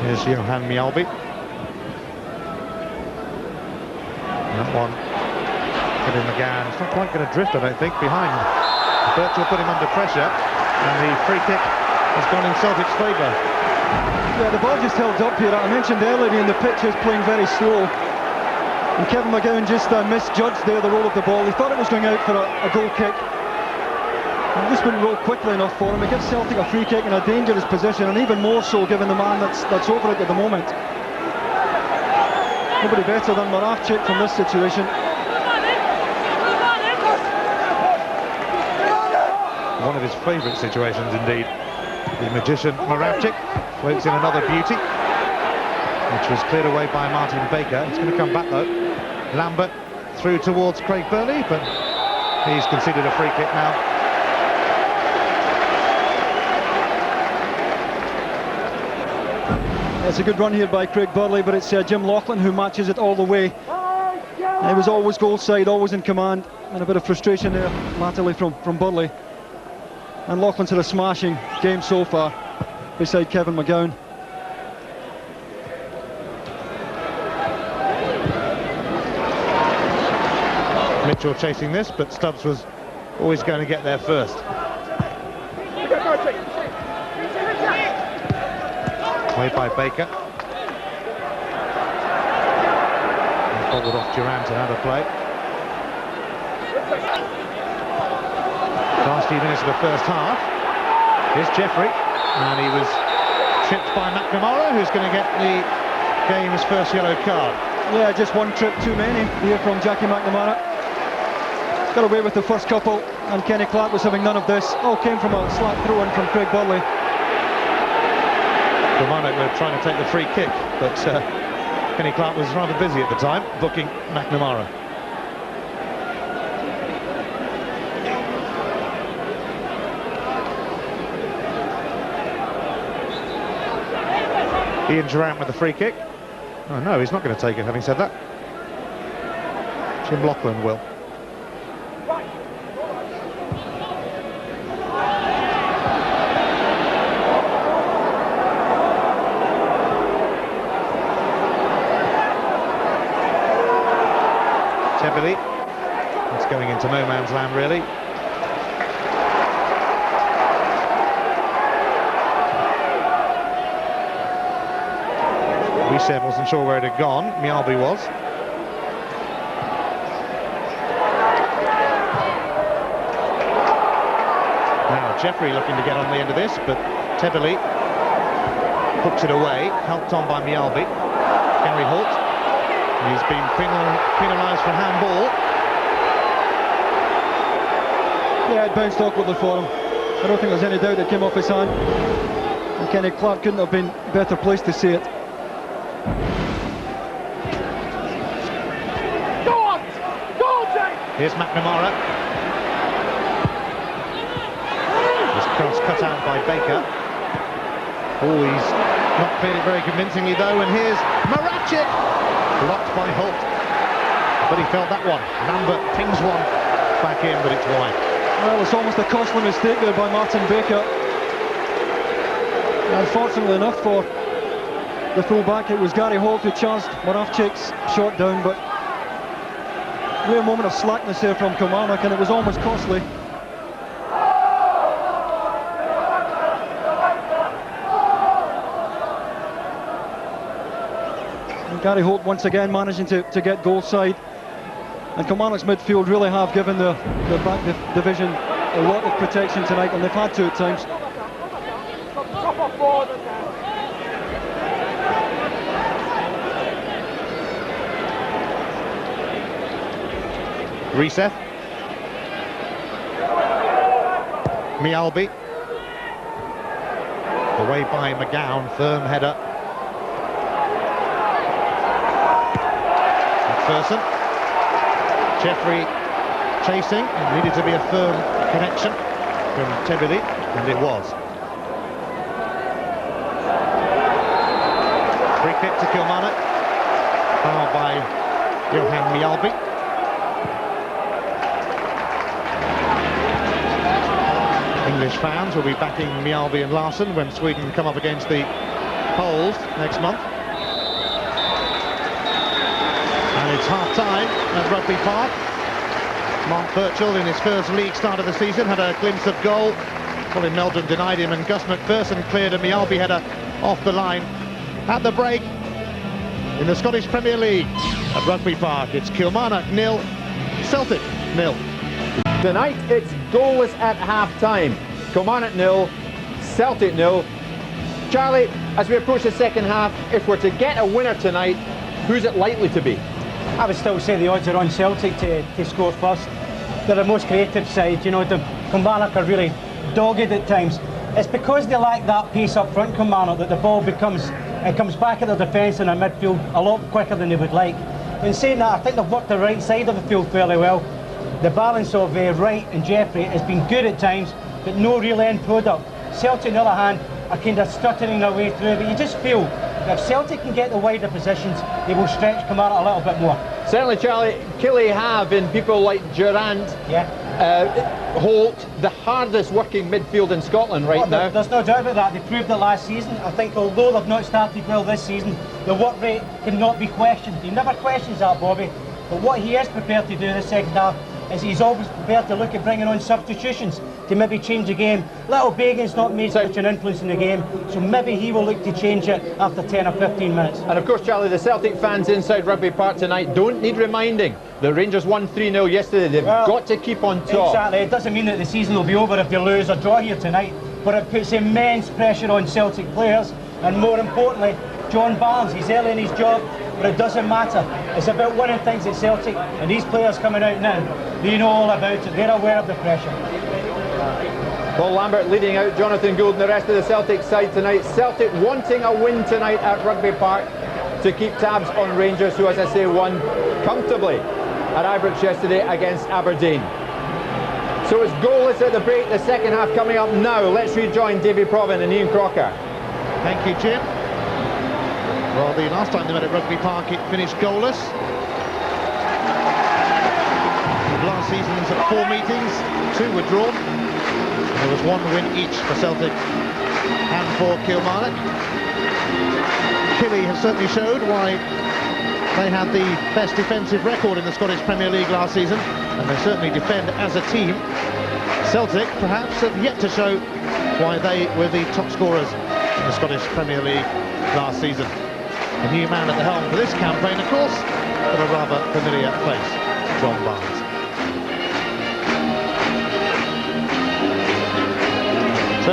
Here's Johan Mjällby. That one, Kevin McGowne. It's not quite going to drift, I don't think, behind. Burke will put him under pressure, and the free kick has gone in Celtic's favour. Yeah, the ball just held up here. I mentioned earlier, Ian, the pitch is playing very slow. And Kevin McGowne just misjudged there the roll of the ball. He thought it was going out for a goal kick. And this wouldn't roll quickly enough for him. It gives Celtic a free kick in a dangerous position, and even more so given the man that's over it at the moment. Nobody better than Moravcik from this situation. One of his favourite situations indeed. The magician Moravcik floats in another beauty, which was cleared away by Martin Baker. It's going to come back though. Lambert through towards Craig Burley, but he's conceded a free kick now. It's a good run here by Craig Burley, but it's Jim Lauchlan who matches it all the way. He was always goal side, always in command, and a bit of frustration there latterly from Burley. And Lauchlan's had a smashing game so far beside Kevin McGowne. Mitchell chasing this, but Stubbs was always going to get there first. Played by Baker. And bobbled off Durrant and out of play. Last few minutes of the first half. Here's Jeffrey, and he was tripped by McNamara, who's going to get the game's first yellow card. Yeah, just one trip too many here from Jackie McNamara. Got away with the first couple, and Kenny Clark was having none of this. All came from a slap throw-in from Craig Burley. Kilmarnock were trying to take the free kick, but Kenny Clark was rather busy at the time, booking McNamara. Ian Durrant with the free kick. Oh no, he's not going to take it, having said that. Jim Lauchlan will. Heavily. It's going into no man's land, really. Reset wasn't sure where it had gone. Mjällby was. Jeffrey looking to get on the end of this, but Tebele hooks it away, helped on by Mjällby. Gary Holt, he's been penalised for handball. Yeah, it bounced awkwardly for him. I don't think there's any doubt it came off his hand. And Kenny Clark couldn't have been better placed to see it. Here's McNamara. This cross cut out by Baker. Oh, he's not cleared it very convincingly though, and here's Maracic! Blocked by Holt. But he felt that one. Lambert pings one back in, but it's wide. Well, it's almost a costly mistake there by Martin Baker. Unfortunately enough for the full-back, it was Gary Holt who charged Moravcik's shot down, but real moment of slackness there from Kilmarnock, and it was almost costly. And Gary Holt once again managing to get goal side. And Kilmarnock's midfield really have given the back division a lot of protection tonight, and they've had to at times. Reset. Mjällby. Away by McGowne, firm header. MacPherson. Jeffrey chasing, it needed to be a firm connection from Tebele, and it was. Free kick to Kilmarnock, fouled by Johan Mjällby. English fans will be backing Mjällby and Larsson when Sweden come up against the Poles next month. And it's half-time at Rugby Park. Mark Burchell, in his first league start of the season, had a glimpse of goal. Colin Meldon denied him, and Gus MacPherson cleared a Mjällby header off the line. At the break, in the Scottish Premier League at Rugby Park, it's Kilmarnock 0, Celtic 0. Tonight it's goalless at half-time. Kilmarnock 0, Celtic 0. Charlie, as we approach the second half, if we're to get a winner tonight, who's it likely to be? I would still say the odds are on Celtic to score first. They're the most creative side, you know. The Kilmarnock are really dogged at times. It's because they lack that pace up front, Kilmarnock, that the ball comes back at their defence and their midfield a lot quicker than they would like. In saying that, I think they've worked the right side of the field fairly well. The balance of Wright and Jeffrey has been good at times, but no real end product. Celtic, on the other hand, are kind of stuttering their way through, but you just feel that if Celtic can get the wider positions, they will stretch Kilmarnock a little bit more. Certainly, Charlie, Killie have in people like Durrant, Holt, the hardest working midfield in Scotland right now. There's no doubt about that. They proved it last season. I think although they've not started well this season, the work rate cannot be questioned. He never questions that, Bobby. But what he is prepared to do in the second half is he's always prepared to look at bringing on substitutions to maybe change the game. Little Bagan's not made such an influence in the game, so maybe he will look to change it after 10 or 15 minutes. And of course, Charlie, the Celtic fans inside Rugby Park tonight don't need reminding. The Rangers won 3-0 yesterday. They've got to keep on top. Exactly. It doesn't mean that the season will be over if they lose or draw here tonight, but it puts immense pressure on Celtic players, and more importantly, John Barnes. He's early in his job, but it doesn't matter. It's about winning things at Celtic, and these players coming out now, they know all about it. They're aware of the pressure. Paul Lambert leading out Jonathan Gould and the rest of the Celtic side tonight. Celtic wanting a win tonight at Rugby Park to keep tabs on Rangers, who, as I say, won comfortably at Ibrox yesterday against Aberdeen. So it's goalless at the break, the second half coming up now. Let's rejoin Davy Provan and Ian Crocker. Thank you, Jim. Well, the last time they met at Rugby Park, it finished goalless. Last season's at 4 meetings, 2 were drawn. There was 1 win each for Celtic and for Kilmarnock. Killie have certainly showed why they had the best defensive record in the Scottish Premier League last season, and they certainly defend as a team. Celtic perhaps have yet to show why they were the top scorers in the Scottish Premier League last season. The new man at the helm for this campaign, of course, but a rather familiar face, John Barnes.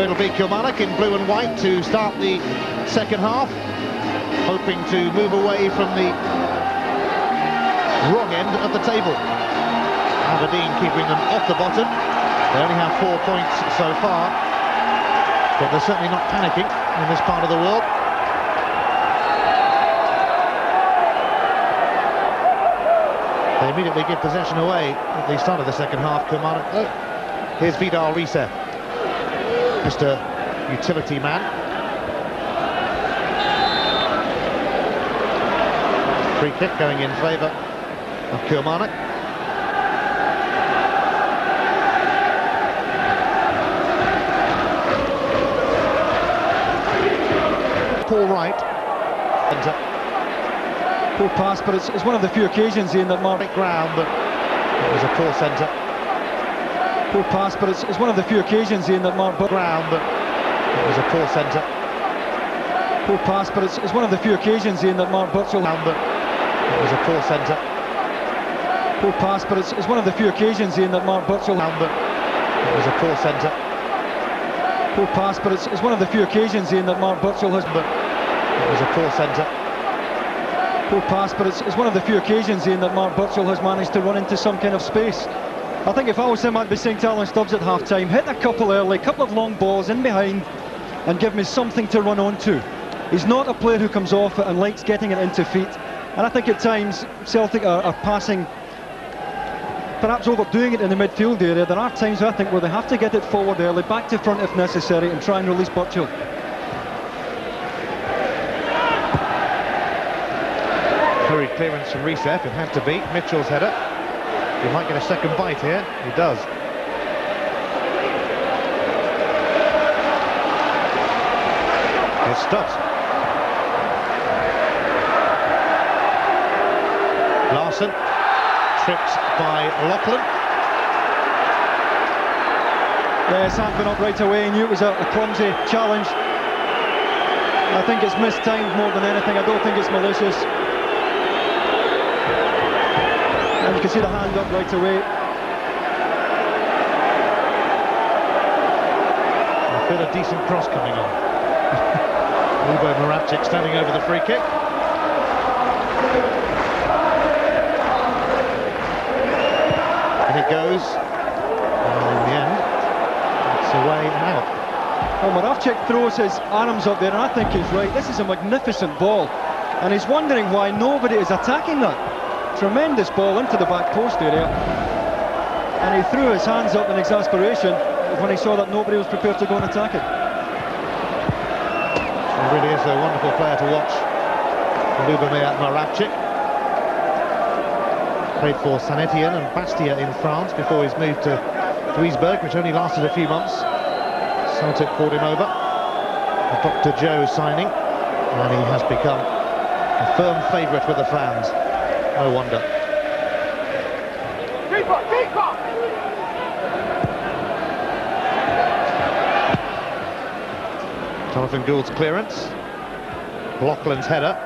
So it'll be Kilmarnock in blue and white to start the second half, hoping to move away from the wrong end of the table. Aberdeen keeping them off the bottom. They only have 4 points so far, but they're certainly not panicking in this part of the world. They immediately give possession away at the start of the second half. Kilmarnock. Oh, here's Vidal Risa, Mr. Utility Man. Free kick going in favour of Kilmarnock. Paul Wright. Poor pass, but it's one of the few occasions in that Mark Ground, but it was a poor centre. Poor pass, but it's one of the few occasions in that Mark Ground, but it was a poor centre. Poor pass, but it's one of the few occasions in that Mark Burke. But it was a poor centre. Poor pass, but it's one of the few occasions in that Mark Burke. But it was a poor centre. Poor pass, but it's one of the few occasions in that Mark Burke has. But it was a poor centre. Poor pass, but it's one of the few occasions in that Mark Burke has managed to run into some kind of space. I think if I was him, I'd be saying to Alan Stubbs at half-time, hit a couple early, couple of long balls in behind, and give me something to run onto. He's not a player who comes off it and likes getting it into feet. And I think at times Celtic are passing, perhaps overdoing it in the midfield area. There are times, I think, where they have to get it forward early, back to front if necessary, and try and release Burchill. Hurried clearance from Risa, it had to be. Mitchell's header. He might get a second bite here. He does. Here's Stubbs. Larsson, tripped by Lauchlan. Yes, hand went up right away. He knew it was a clumsy challenge. I think it's mistimed more than anything. I don't think it's malicious. And you can see the hand up right away. I feel a decent cross coming on. Lubo Moravcik standing over the free kick. And it goes, and in the end, it's away and out. Well, Moravcik throws his arms up there, and I think he's right. This is a magnificent ball, and he's wondering why nobody is attacking that. Tremendous ball into the back post area, and he threw his hands up in exasperation when he saw that nobody was prepared to go and attack it. He really is a wonderful player to watch, Lubomir Moravcik. Played for Saint-Étienne and Bastia in France before his move to Duisburg, which only lasted a few months. Celtic brought him over. A Dr. Joe signing, and he has become a firm favourite with the fans. No wonder. Jonathan Gould's clearance. Lauchlan's header,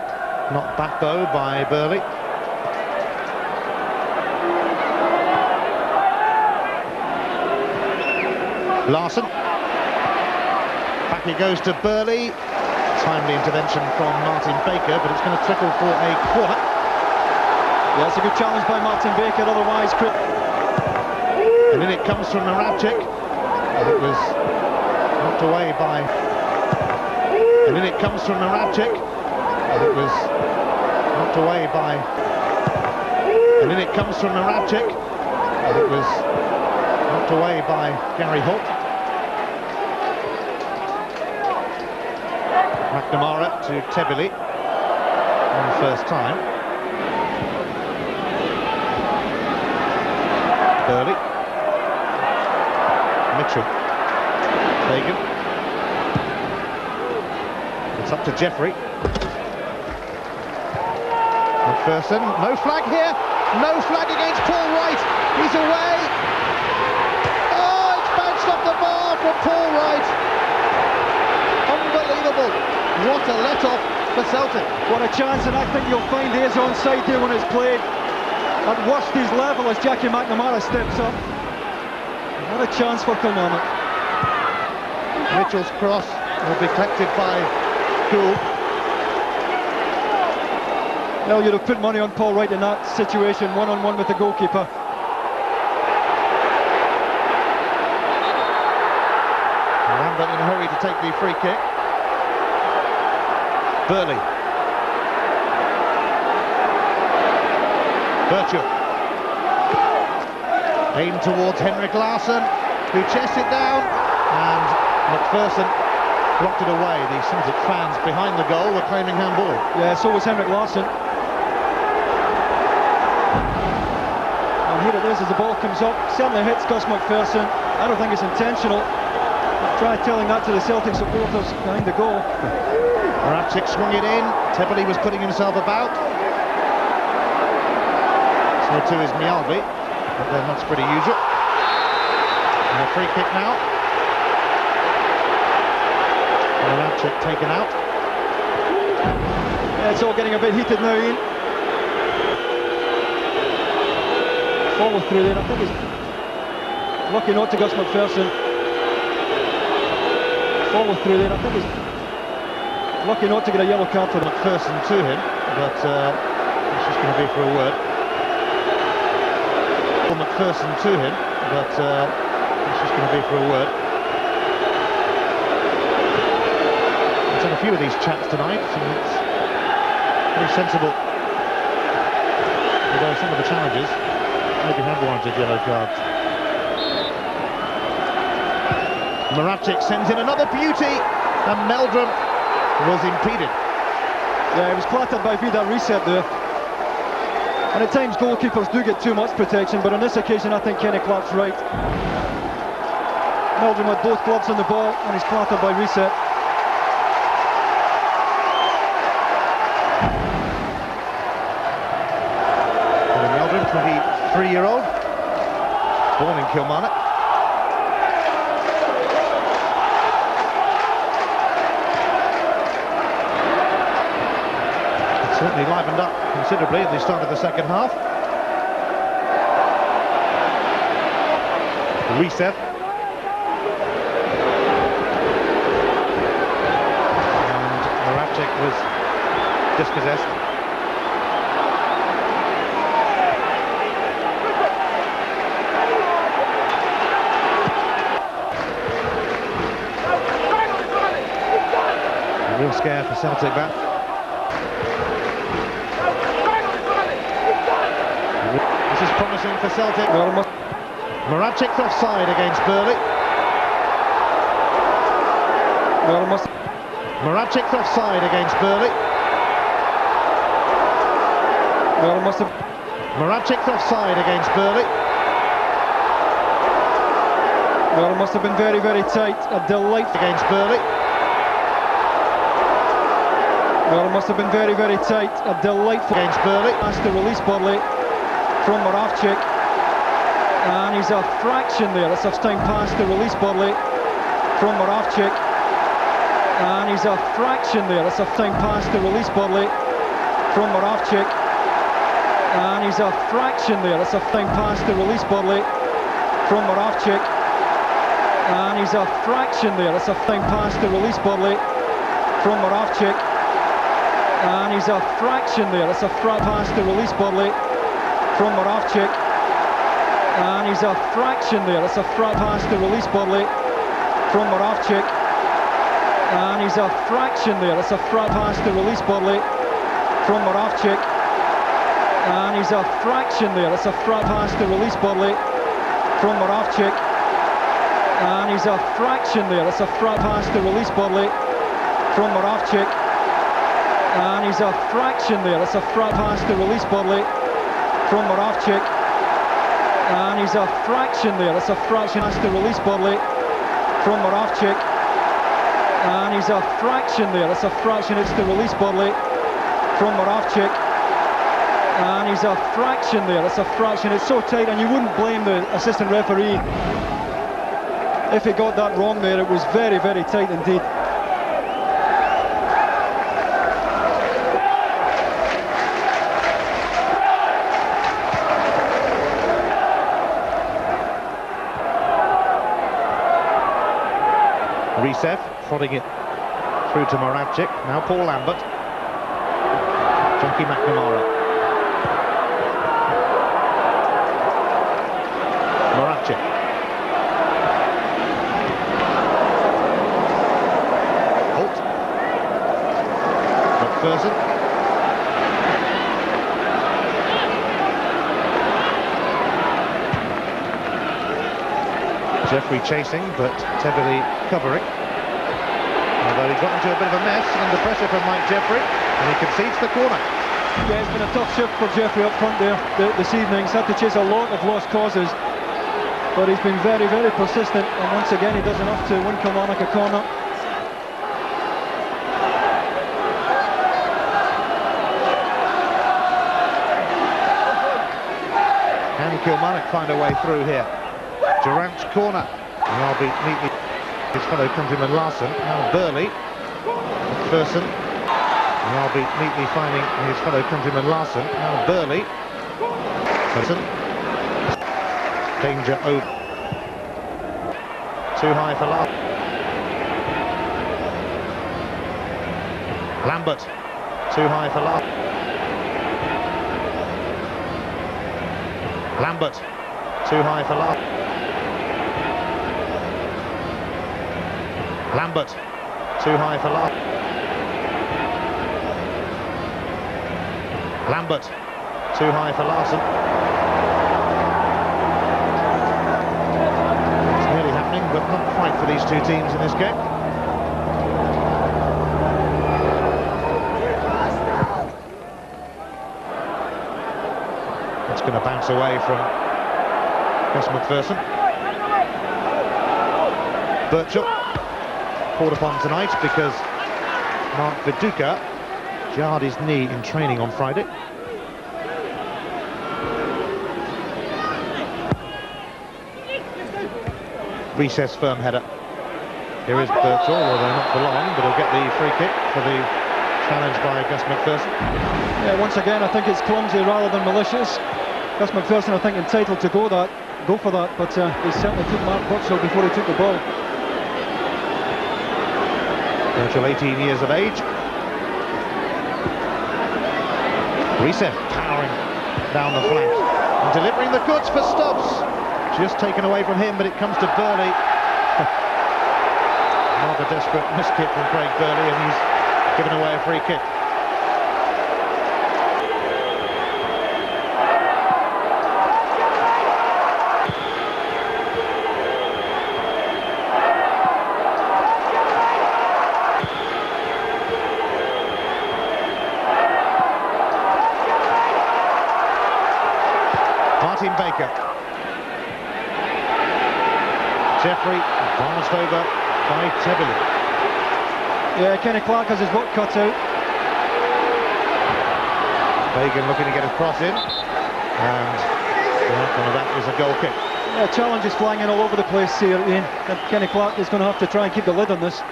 knocked back though by Burley. Larsson. Back he goes to Burley. Timely intervention from Martin Baker, but it's going to trickle for a corner. Yeah, it's a good challenge by Martin Baker, otherwise... And then it comes from Moravcik. It was knocked away by... And then it comes from Moravcik. It was knocked away by... And then it comes from Moravcik. It was knocked away by Gary Holt. McNamara to Tebili on the first time. Burley. Mitchell. Bagan. It's up to Jeffrey. MacPherson. No flag here. No flag against Paul Wright. He's away. Oh, it's bounced off the bar from Paul Wright. Unbelievable. What a let-off for Celtic. What a chance, and I think you'll find he is onside here when it's played. At worst, he's level as Jackie McNamara steps up. What a chance for Kilmarnock. Mitchell's cross will be collected by Gould. Well, you'd have put money on Paul Wright in that situation, one-on-one with the goalkeeper. Lambert in a hurry to take the free kick. Burley. Virtue. Aimed towards Henrik Larsson, who chests it down, and MacPherson blocked it away. The Celtic fans behind the goal were claiming handball. Yeah, so was Henrik Larsson. And here it is as the ball comes up. Certainly hits Gus MacPherson. I don't think it's intentional. Try telling that to the Celtic supporters behind the goal. Moravcik swung it in. Tebele was putting himself about. So too is Mialvi, but then that's pretty usual. And a free kick now. Moravcik taken out. Yeah, it's all getting a bit heated now, Ian. Follow through there. I think he's lucky not to Gus MacPherson. Follow through there. I think he's lucky not to get a yellow card for MacPherson to him, but it's just going to be for a word. MacPherson to him, but it's just going to be for a word. I've done a few of these chats tonight, and it's pretty sensible. Although some of the challenges maybe have warranted yellow cards. Moravcik sends in another beauty, and Meldrum was impeded. Yeah, he was clattered by Vida Reset there. And at times goalkeepers do get too much protection, but on this occasion I think Kenny Clark's right. Meldrum had both gloves on the ball and he's clattered by Reset. Meldrum, 23-year-old, born in Kilmarnock. Certainly livened up considerably at the start of the second half. Reset. And Moravcik was dispossessed. A real scare for Celtic that. This is promising for Celtic. Moravcik's offside against Burley. Moravcik's offside against Burley. Moravcik's offside against Burley. Well, it must have been very, very tight. A delight against Burley. Well, it must have been very, very tight. A delightful against Burley. Has to release Burley from Moravcik, and he's a fraction there. That's a time pass to release Burley from Moravcik, and he's a fraction there. That's a time pass to release Burley from Moravcik, and he's a fraction there. That's a time pass to release Burley from Moravcik, and he's a fraction there. That's a time pass to release Burley from Moravcik, and he's a fraction there. That's a pass to release Burley from Moravcik, and he's a fraction there. That's a pass to release Burley from Moravcik, and he's a fraction there. That's a pass to release Burley from Moravcik, and he's a fraction there. That's a pass to release Burley from Moravcik, and he's a fraction there. That's a pass to release Burley from Moravcik, and he's a fraction there. That's a pass to release Burley from Moravcik, and he's a fraction there. That's a fraction has to release Burley from Moravcik, and he's a fraction there. That's a fraction. It's to release Burley from Moravcik, and he's a fraction there. That's a fraction. It's so tight, and you wouldn't blame the assistant referee if he got that wrong there. It was very, very tight indeed. Risev, prodding it through to Moravcik. Now Paul Lambert. Jackie McNamara. Moravcik. Holt. MacPherson. Jeffrey chasing, but Tebily covering. Although he got into a bit of a mess under pressure from Mike Jeffrey, and he concedes the corner. Yeah, it's been a tough shift for Jeffrey up front there this evening. He's had to chase a lot of lost causes, but he's been very, very persistent, and once again he does enough to win Kilmarnock a corner. Can Kilmarnock find a way through here? Durrant's corner. Now beat neatly his fellow countryman Larsson. Now Burley. McPherson. Now beat neatly finding his fellow countryman Larsson. Now Burley. McPherson. Danger over. Too high for Larsson. Lambert. Too high for Larsson. Lambert. Too high for Larsson. Lambert, too high for Larsson. Lambert, too high for Larsson. It's nearly happening, but not quite for these two teams in this game. It's going to bounce away from Gus MacPherson. Birchall. Called upon tonight because Mark Viduka jarred his knee in training on Friday. Recess firm header. Here is Birchall, although not for long, but he'll get the free kick for the challenge by Gus MacPherson. Yeah, once again I think it's clumsy rather than malicious. Gus MacPherson I think entitled to go for that, but he certainly took Mark Birchall before he took the ball. Birchall 18 years of age. Risev powering down the flank and delivering the goods for Stubbs. Just taken away from him, but it comes to Burley. Rather desperate miskick from Craig Burley, and he's given away a free kick. Baker. Jeffrey passed over by Tebily. Yeah, Kenny Clark has his work cut out. Bagan looking to get a cross in, and the outcome of that is a goal kick. Yeah, challenge is flying in all over the place here, Ian. And Kenny Clark is going to have to try and keep the lid on this.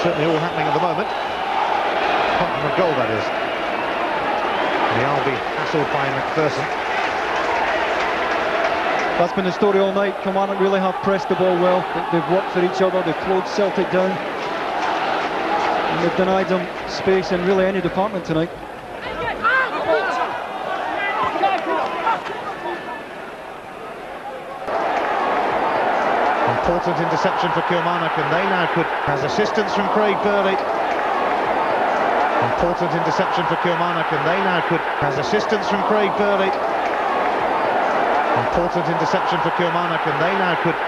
Certainly all happening at the moment. Apart from a goal, that is. The Albi hassled by MacPherson. That's been the story all night. Kilmarnock really have pressed the ball well. They've worked for each other. They've closed Celtic down. And they've denied them space in really any department tonight. Important interception for Kilmarnock, and they now could... Has assistance from Craig Burley. Important interception for Kilmarnock, and they now could... Has assistance from Craig Burley. Important interception for Kilmarnock, and they now could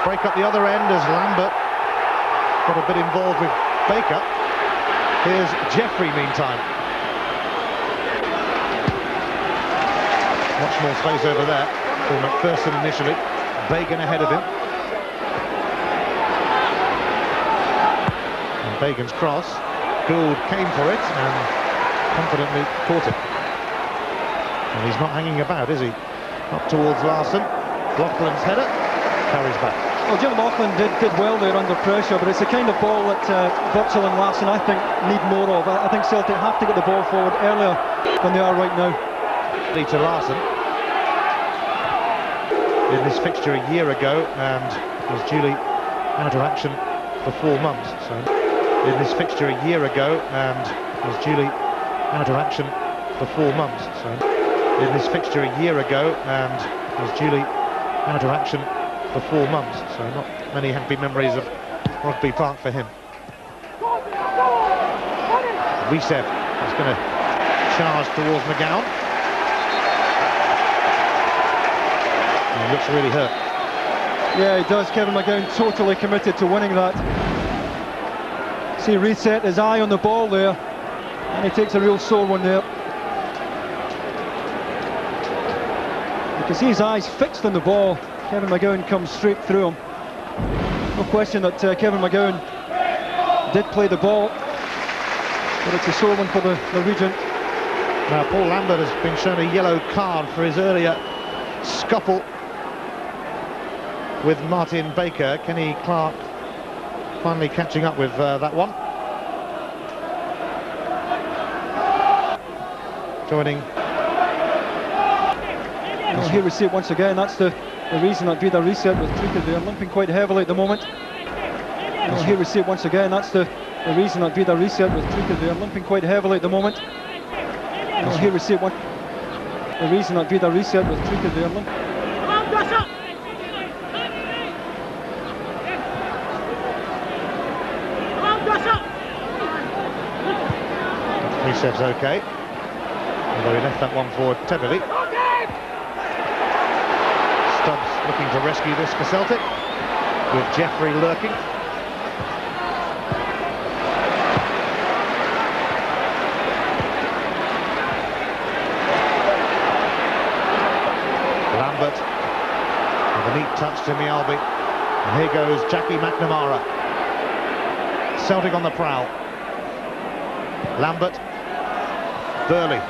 break up the other end as Lambert got a bit involved with Baker. Here's Jeffrey meantime. Much more space over there for MacPherson initially. Bagan ahead of him. And Bagan's cross. Gould came for it and confidently caught it. And he's not hanging about, is he? Up towards Larsson. Lauchlan's header carries back. Well, Jim Lauchlan did well there under pressure, but it's the kind of ball that Birchall and Larsson, I think, need more of. I think Celtic have to get the ball forward earlier than they are right now. To Larsson. In this fixture a year ago and was duly out of action for 4 months. So in this fixture a year ago and was duly out of action for 4 months. So in this fixture a year ago and was duly out of action for 4 months. So not many happy memories of Rugby Park for him. Wisev is going to charge towards McGowne. He looks really hurt. Yeah, he does. Kevin McGowne totally committed to winning that. See, reset his eye on the ball there, and he takes a real sore one there. You can see his eyes fixed on the ball. Kevin McGowne comes straight through him. No question that Kevin McGowne did play the ball, but it's a sore one for the Regent. Now, Paul Lambert has been shown a yellow card for his earlier scuffle with Martin Baker. Kenny Clark finally catching up with that one. Joining. Well, here we see it once again. That's the reason that Vida Reset was treated there, limping quite heavily at the moment. Well, here we see it once again. That's the reason that Vida Reset was treated there, limping quite heavily at the moment. Well, here we see it the reason that Vida Reset was treated there, limping. Reset's okay, although he left that one for Tebele. Stubbs looking to rescue this for Celtic, with Jeffrey lurking. Lambert with a neat touch to Mialbi. And here goes Jackie McNamara. Celtic on the prowl. Lambert. Burley.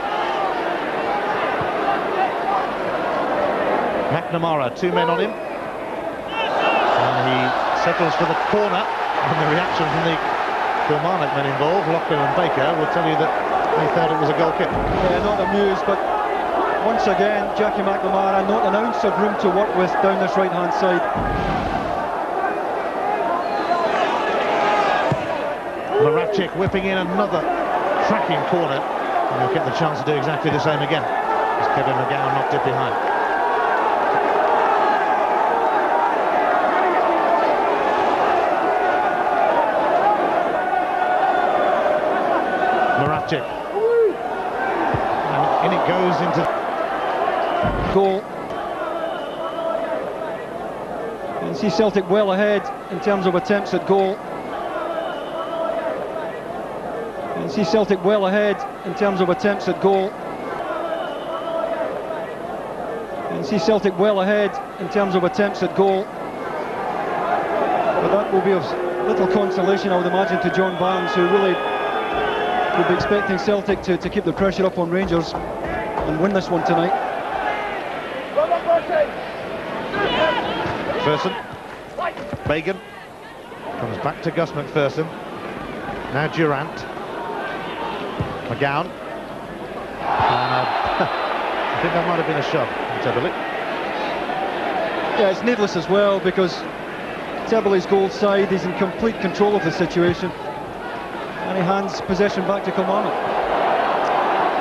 McNamara, 2 men on him. And he settles for the corner. And the reaction from the Kilmarnock men involved, Lauchlan and Baker, will tell you that they thought it was a goal kick. Yeah, not amused, but once again, Jackie McNamara, not an ounce of room to work with down this right-hand side. Moravcik whipping in another tracking corner, and he'll get the chance to do exactly the same again, as Kevin McGowne knocked it behind. Moravcik. And in it goes into goal. You can see Celtic well ahead in terms of attempts at goal. You can see Celtic well ahead in terms of attempts at goal. You can see Celtic well ahead in terms of attempts at goal. But that will be of little consolation, I would imagine, to John Barnes, who really would be expecting Celtic to keep the pressure up on Rangers and win this one tonight. MacPherson. Bagan comes back to Gus MacPherson. Now Durrant. McGowne. And I think that might have been a shove from Tebele. Yeah, it's needless as well, because Tebele's goal side is in complete control of the situation, and he hands possession back to Kilmarnock.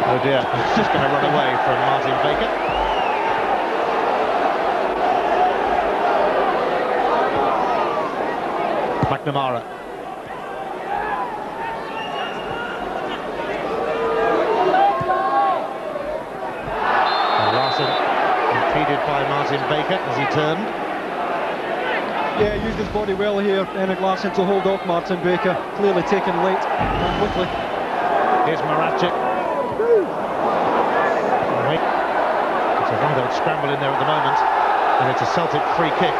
Oh dear, he's just going to run away from Martin Baker. McNamara. And Larsson impeded by Martin Baker as he turned. Yeah, he used his body well here, Henrik Larsson, to hold off Martin Baker. Clearly taken late and quickly. Here's Moravcik. It's a rather scramble in there at the moment, and it's a Celtic free kick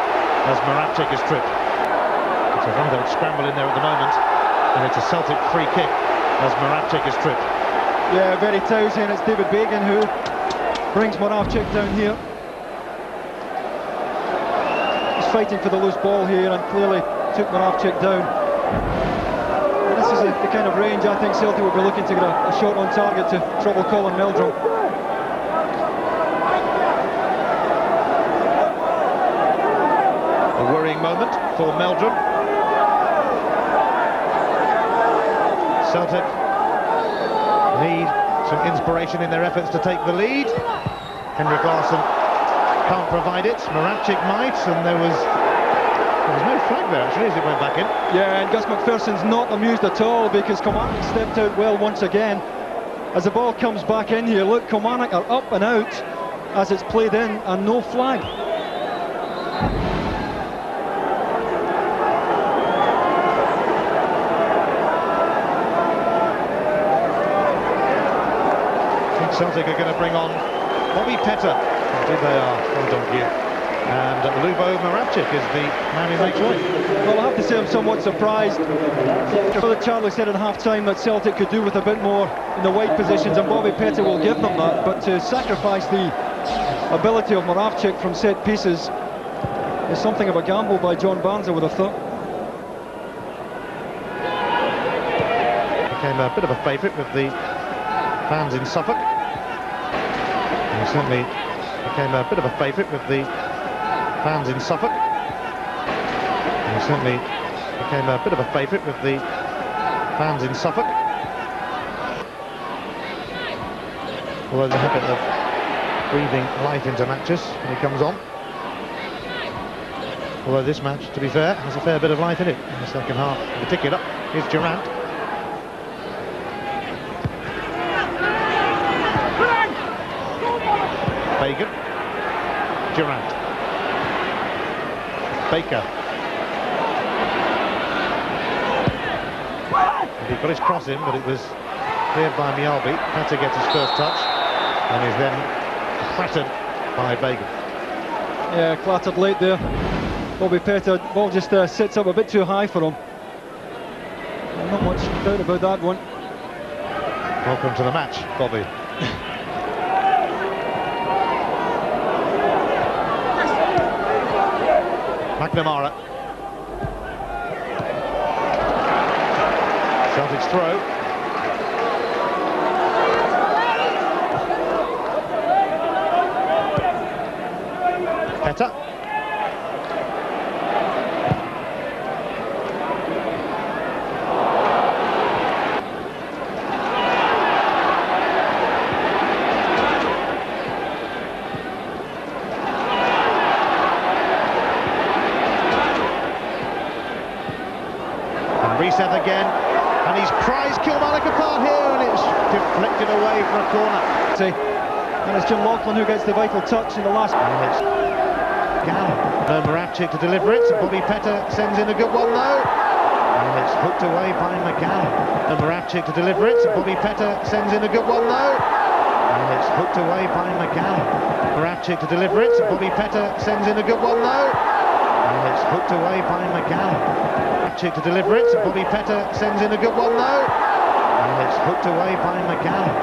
as Moravcik is tripped. It's a rather scramble in there at the moment, and it's a Celtic free kick as Moravcik is tripped. Yeah, very tousy, and it's David Bagan who brings Moravcik down here. He's fighting for the loose ball here and clearly took Moravcik down. And this is the kind of range I think Celtic will be looking to get a shot on target to trouble Colin Meldrum. A worrying moment for Meldrum. Celtic need some inspiration in their efforts to take the lead. Henrik Larsson can't provide it. Moravcik might, and there was no flag there actually as it went back in. Yeah, and Gus MacPherson's not amused at all because Kilmarnock stepped out well once again. As the ball comes back in here, look, Kilmarnock are up and out as it's played in, and no flag. I think Celtic are going to bring on Bobby Petter. Indeed they are. Well done, Hugh. And Lubo Moravcik is the man who makes way. Well, I have to say I'm somewhat surprised. Philip Charlie said at half-time that Celtic could do with a bit more in the wide positions, and Bobby Petter will give them that, but to sacrifice the ability of Moravcik from set pieces is something of a gamble by John Barnes, I would have thought. Became a bit of a favourite with the fans in Suffolk. And he certainly became a bit of a favourite with the fans in Suffolk. And he certainly became a bit of a favourite with the fans in Suffolk. Although the habit of breathing life into matches when he comes on. Although this match, to be fair, has a fair bit of life in it in the second half in particular. Here's Durrant. Bagan. Durrant. Baker. And he got his cross in, but it was cleared by Mialbi. Petter gets his first touch and is then flattered by Bagan. Yeah, clattered late there. Bobby Petter, ball just sits up a bit too high for him. Not much doubt about that one. Welcome to the match, Bobby. McNamara. Celtic's throw. Petter. Reset again, and he's prized Kilmarnock apart here, and it's deflected away for a corner. See, and it's Jim Lauchlan who gets the vital touch in the last. And it's McGowne. Moravcik to deliver it. Bobby Petter sends in a good one though, and it's hooked away by McGowne. Moravcik to deliver it. Bobby Petter sends in a good one though, and it's hooked away by McGowne. Moravcik to deliver it. Bobby Petter sends in a good one though, and it's hooked away by McGowne. To deliver it, Bobby Petter sends in a good one though, and it's hooked away by McGowne.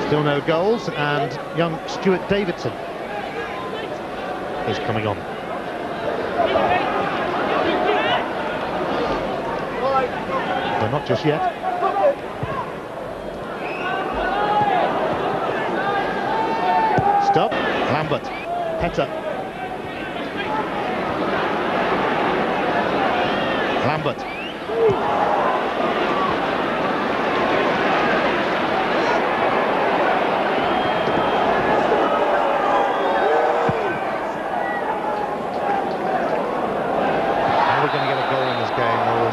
Still no goals, and young Stuart Davidson is coming on. But not just yet. Stop. Lambert. Petter. Lambert.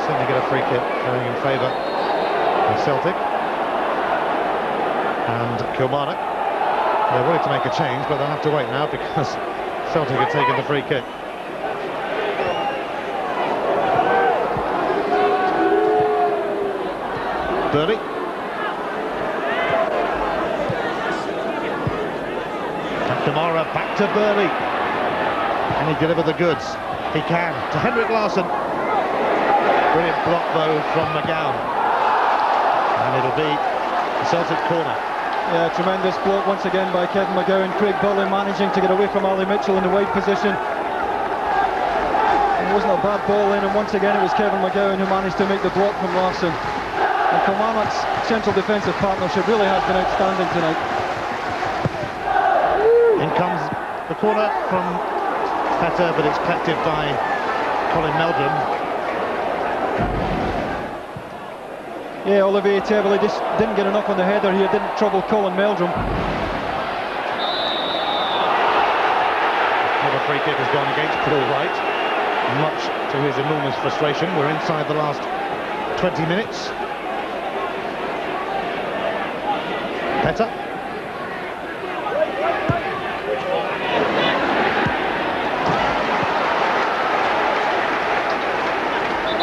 Certainly get a free kick going in favour of Celtic and Kilmarnock. They're willing to make a change, but they'll have to wait now because Celtic have taken the free kick. Burley. McNamara back to Burley. Can he deliver the goods? He can. To Henrik Larsson. Brilliant block though from McGowne, and it'll be the Celtic corner. Yeah, tremendous block once again by Kevin McGowne. Craig Burley managing to get away from Ali Mitchell in the wide position. And wasn't a bad ball in, and once again it was Kevin McGowne who managed to make the block from Larsson. And Kilmarnock's central defensive partnership really has been outstanding tonight. In comes the corner from Petter, but it's collected by Colin Meldrum. Yeah, Olivier Tebele just didn't get enough on the header here, didn't trouble Colin Meldrum. Another free kick has gone against Paul Wright, much to his enormous frustration. We're inside the last 20 minutes. Petter.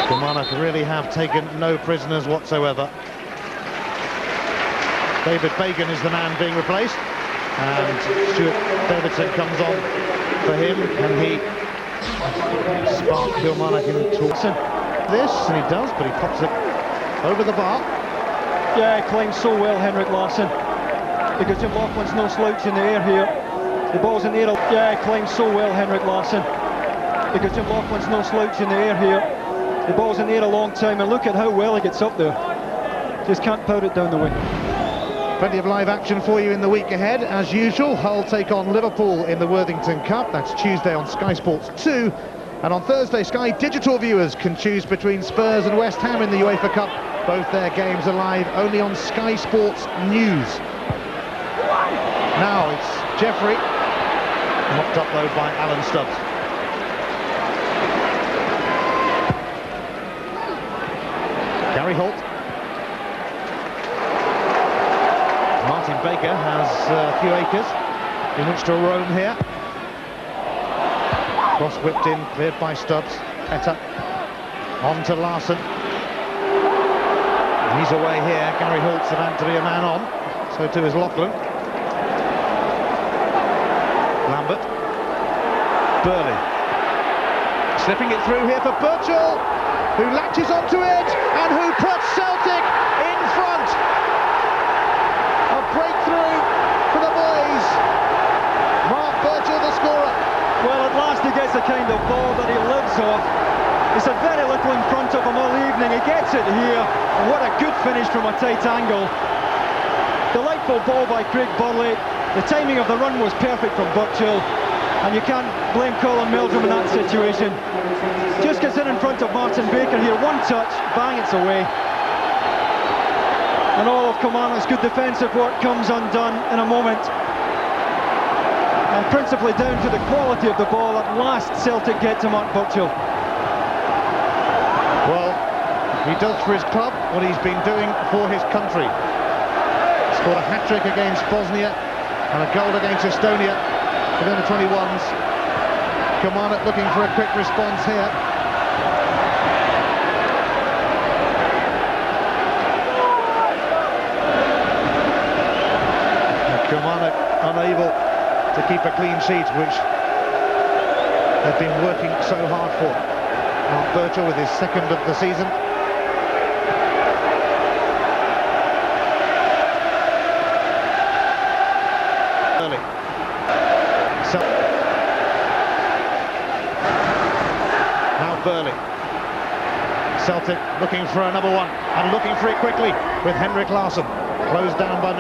Kilmarnock really have taken no prisoners whatsoever. David Bagan is the man being replaced, and Stuart Davidson comes on for him, and he sparked Kilmarnock into this, and he does, but he pops it over the bar. Yeah, he claims so well, Henrik Larsson, because Jim Lauchlan's no slouch in the air here. The ball's in the air. Yeah, he claims so well, Henrik Larsson, because Jim Lauchlan's no slouch in the air here. The ball's in the air a long time, and look at how well he gets up there. Just can't pout it down the wing. Plenty of live action for you in the week ahead. As usual, Hull take on Liverpool in the Worthington Cup. That's Tuesday on Sky Sports 2. And on Thursday, Sky Digital viewers can choose between Spurs and West Ham in the UEFA Cup. Both their games are live only on Sky Sports News. Now it's Jeffrey, mocked up though by Alan Stubbs. Gary Holt. Martin Baker has a few acres in which to roam here. Cross whipped in, cleared by Stubbs. Petter on to Larsson. He's away here. Gary Holt's about to be a man on. So too is Lauchlan. Lambert. Burley. Slipping it through here for Burchell, who latches onto it and who puts Celtic in front. A breakthrough for the boys. Mark Burchell, the scorer. Well, at last he gets the kind of ball that he lives off. He's had very little in front of him all evening. He gets it here, and what a good finish from a tight angle. Delightful ball by Craig Burley. The timing of the run was perfect from Burchell, and you can't blame Colin Meldrum in that situation. Just gets in front of Martin Baker here, one touch, bang, it's away. And all of Kilmarnock's good defensive work comes undone in a moment. And principally down to the quality of the ball, at last Celtic get to Mark Burchell. Well, he does for his club what he's been doing for his country. Scored a hat-trick against Bosnia and a goal against Estonia within the 21s. Kilmarnock looking for a quick response here. And Kilmarnock unable to keep a clean sheet, which they've been working so hard for. Mark Burchell with his second of the season. Early. Now Burley. Celtic looking for another one and looking for it quickly with Henrik Larsson. Closed down by...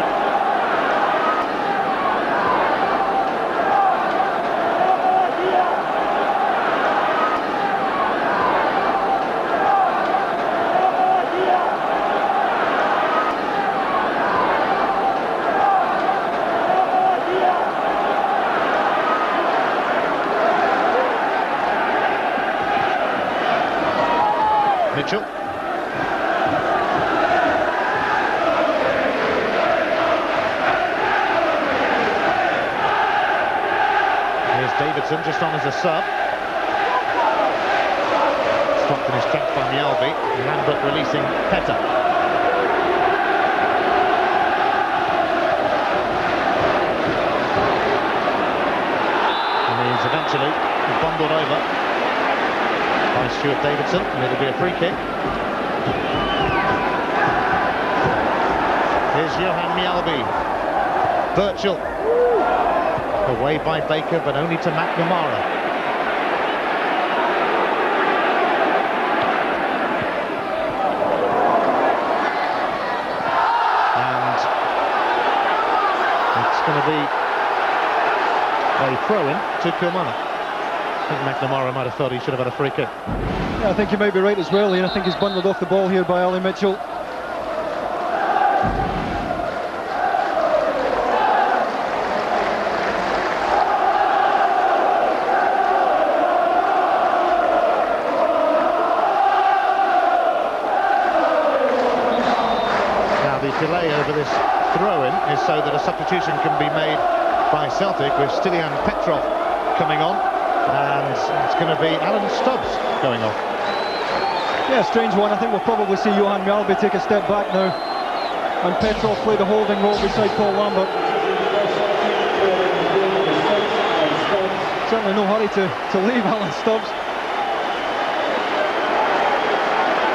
Mitchell. Here's Davidson just on as a sub. Stopped in his tracks by Mjällby. Lambert releasing Petter. And he's eventually bundled over by Stuart Davidson, and it'll be a free kick. Here's Johan Mjällby. Burchell. Away by Baker, but only to McNamara. be a throw-in to Kilmarnock. I think McNamara might have thought he should have had a free kick. Yeah, I think you might be right as well, Ian. I think he's bundled off the ball here by Ali Mitchell. Delay over this throw-in is so that a substitution can be made by Celtic with Stilian Petrov coming on, and it's going to be Alan Stubbs going off. Yeah, strange one. I think we'll probably see Johan Mjalby take a step back now, and Petrov play the holding role beside Paul Lambert. Certainly no hurry to leave Alan Stubbs.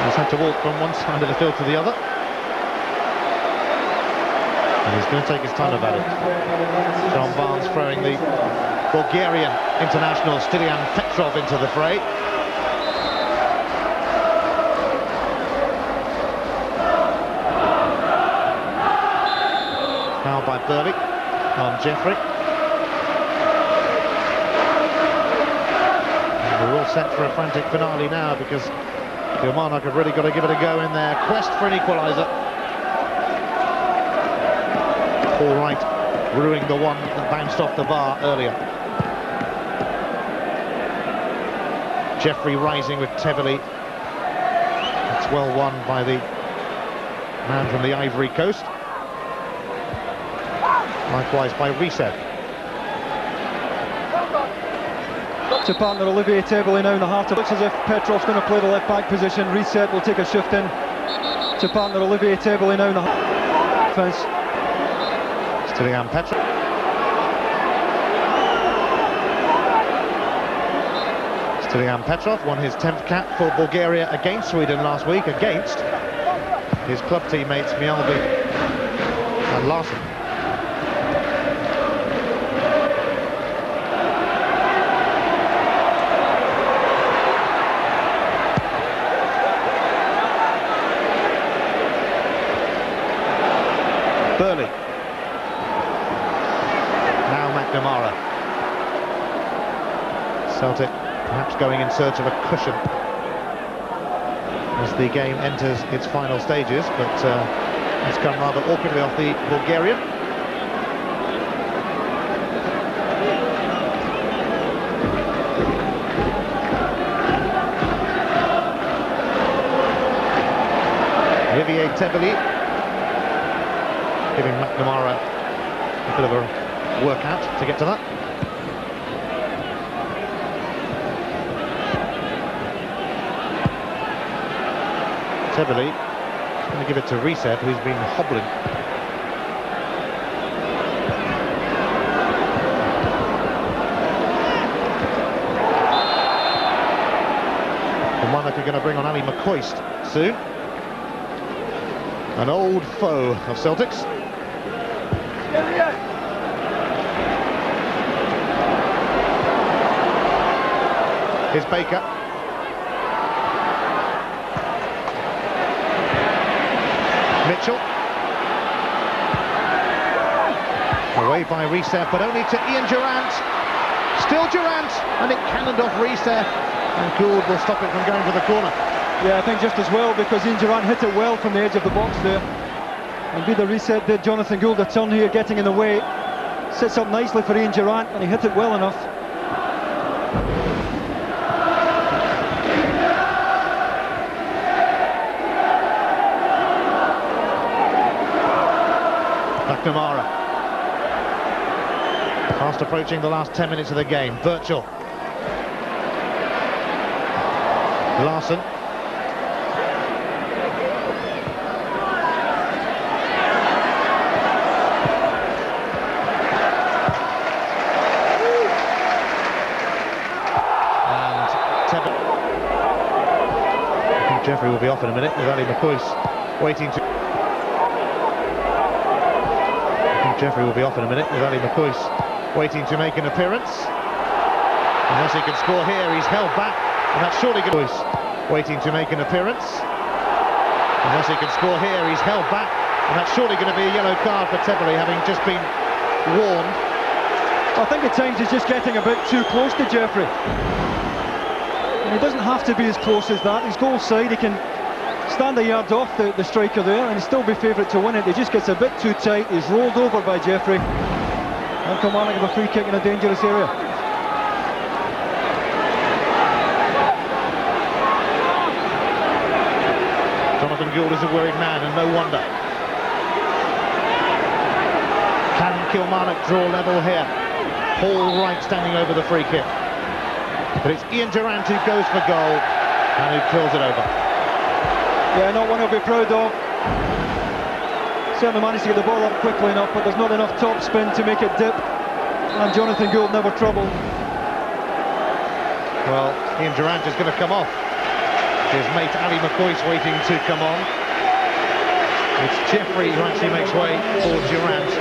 He's had to walk from one side of the field to the other. And he's going to take his time about it. John Barnes throwing the Bulgarian international Stilian Petrov into the fray. Foul by Burke on Jeffrey. And we're all set for a frantic finale now, because Kilmarnock have really got to give it a go in their quest for an equaliser. Paul Wright ruining the one that bounced off the bar earlier. Jeffrey rising with Tevely. It's well won by the man from the Ivory Coast. Likewise by Reset. To partner Olivier Tevely now in the heart of it. Looks as if Petrov's going to play the left back position. Reset will take a shift in to partner Olivier Tevely now in the defence. Stilian Petrov. Stilian Petrov won his 10th cap for Bulgaria against Sweden last week, against his club teammates Mjalby and Larsson. Burley. McNamara. Celtic perhaps going in search of a cushion as the game enters its final stages, but it's come rather awkwardly off the Bulgarian. Olivier Tevely giving McNamara a bit of a workout to get to that. Tevely going to give it to Reset, who's been hobbling. And one that we're going to bring on Ali McCoist soon. An old foe of Celtic's. Here's Baker. Mitchell. Away by Reset, but only to Ian Durrant. Still Durrant, and it cannoned off Reset, and Gould will stop it from going for the corner. Yeah, I think just as well, because Ian Durrant hit it well from the edge of the box there. And be the Reset did Jonathan Gould a turn here, getting in the way. Sits up nicely for Ian Durrant, and he hit it well enough. McNamara. Fast approaching the last 10 minutes of the game. Birchall. Larsson. And Tevely. I think Jeffrey will be off in a minute with Ali McCoist waiting to... Jeffrey will be off in a minute with Ali McCoist waiting to make an appearance. Unless he can score here, he's held back, and that's surely going to... waiting to make an appearance. Unless he can score here, he's held back, and that's surely going to be a yellow card for Tevely, having just been warned. I think at times he's just getting a bit too close to Jeffrey. And he doesn't have to be as close as that. He's goal side, he can stand a yard off the striker there and still be favourite to win it. He just gets a bit too tight. He's rolled over by Jeffrey. And Kilmarnock have a free kick in a dangerous area. Jonathan Gould is a worried man, and no wonder. Can Kilmarnock draw level here? Paul Wright standing over the free kick. But it's Ian Durrant who goes for goal and who kills it over. Yeah, not one he'll be proud of. Certainly managed to get the ball up quickly enough, but there's not enough top spin to make it dip. And Jonathan Gould never troubled. Well, Ian Durrant is going to come off. His mate Ali McCoist waiting to come on. It's Jeffrey who actually makes way for Durrant.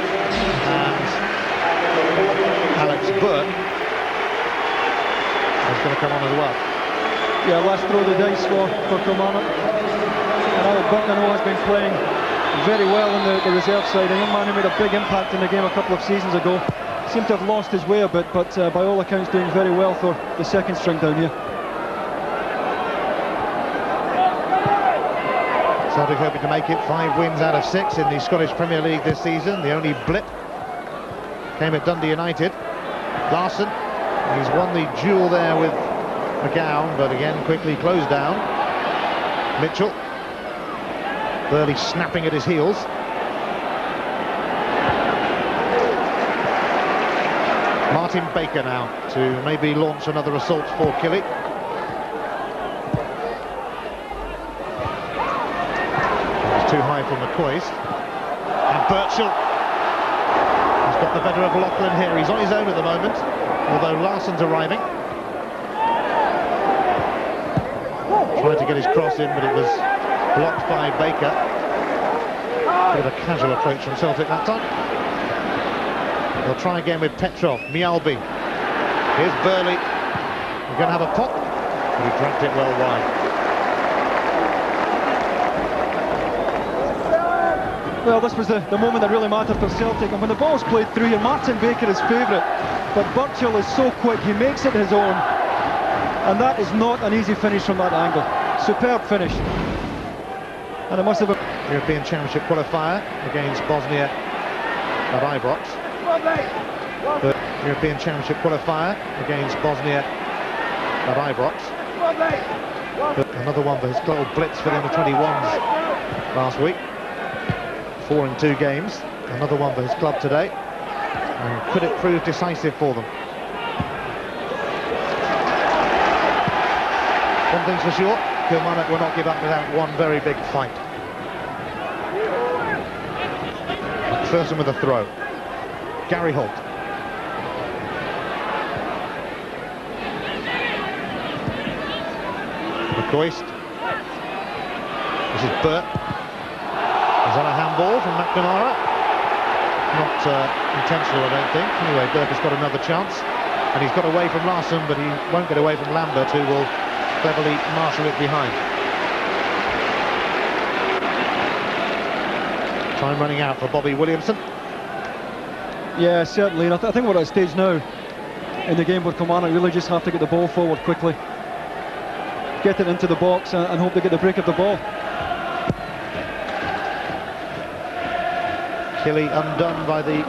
And Alex Burke is going to come on as well. Yeah, let's throw the dice for Kilmarnock. And Alex Burke, I know, has been playing very well in the reserve side. A young man who made a big impact in the game a couple of seasons ago. Seemed to have lost his way a bit, but by all accounts doing very well for the second string down here. Celtic hoping to make it 5 wins out of 6 in the Scottish Premier League this season. The only blip came at Dundee United. Larsson, he's won the duel there with McGowne, but again quickly closed down. Mitchell, Burley snapping at his heels. Martin Baker now to maybe launch another assault for Killie. Too high for McCoist. And Burchell has got the better of Lauchlan here. He's on his own at the moment, although Larsson's arriving. Tried to get his cross in, but it was blocked by Baker. Bit of a casual approach from Celtic that time. They'll try again with Petrov. Mialbi. Here's Burley. We're going to have a pop, but he dragged it well wide. Well, this was the moment that really mattered for Celtic, and when the ball's played through here, Martin Baker is favourite, but Burchell is so quick, he makes it his own, and that is not an easy finish from that angle. Superb finish. And it must have been... European Championship qualifier against Bosnia at Ibrox. The European Championship qualifier against Bosnia at Ibrox. Another one for his global blitz for the under-21s last week. 4 in 2 games. Another one for his club today. And could it prove decisive for them? One thing's for sure, Kilmarnock will not give up without one very big fight. MacPherson with a throw. Gary Holt. McCoist. This is Burke. Is that a handball from McNamara? Not intentional, I don't think. Anyway, Burke has got another chance. And he's got away from Larsson, but he won't get away from Lambert, who will cleverly marshal it behind. Time running out for Bobby Williamson. Yeah, certainly. And I think we're at a stage now in the game where Kilmarnock really just have to get the ball forward quickly. Get it into the box and hope they get the break of the ball. Killie undone by the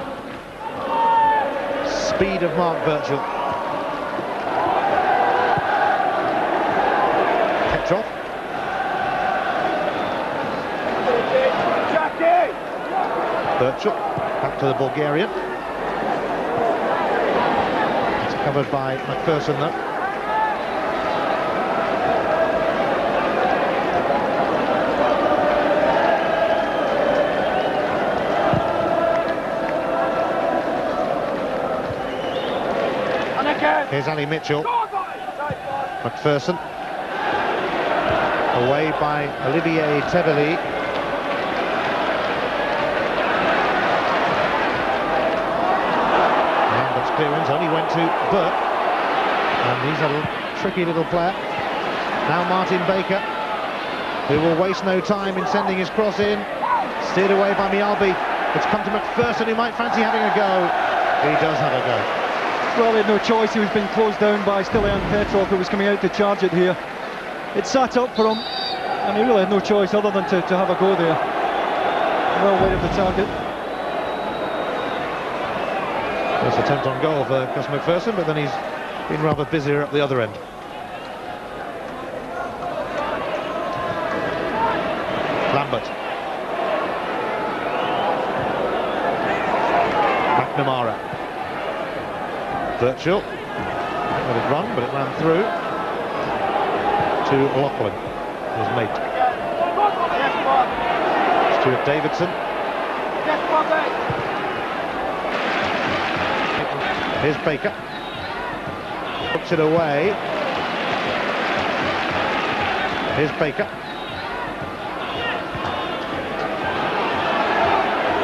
speed of Mark Burchell. Petrov. Burchell, back to the Bulgarian. It's covered by MacPherson though. Here's Ali Mitchell. MacPherson. Away by Olivier Tebeli. Lambert's clearance only went to Burke. And he's a tricky little player. Now Martin Baker, who will waste no time in sending his cross in. Steered away by Mialbi. It's come to MacPherson, who might fancy having a go. He does have a go. Well, he had no choice. He was being closed down by Stilian Petrov, who was coming out to charge it here. It sat up for him, and he really had no choice other than to have a go there. Well wide of the target. First attempt on goal for Gus MacPherson, but then he's been rather busier at the other end. Lambert. McNamara. Virtual. Let it run, but it ran through to Lauchlan, his mate. Stuart Davidson. Here's Baker. Puts it away. Here's Baker.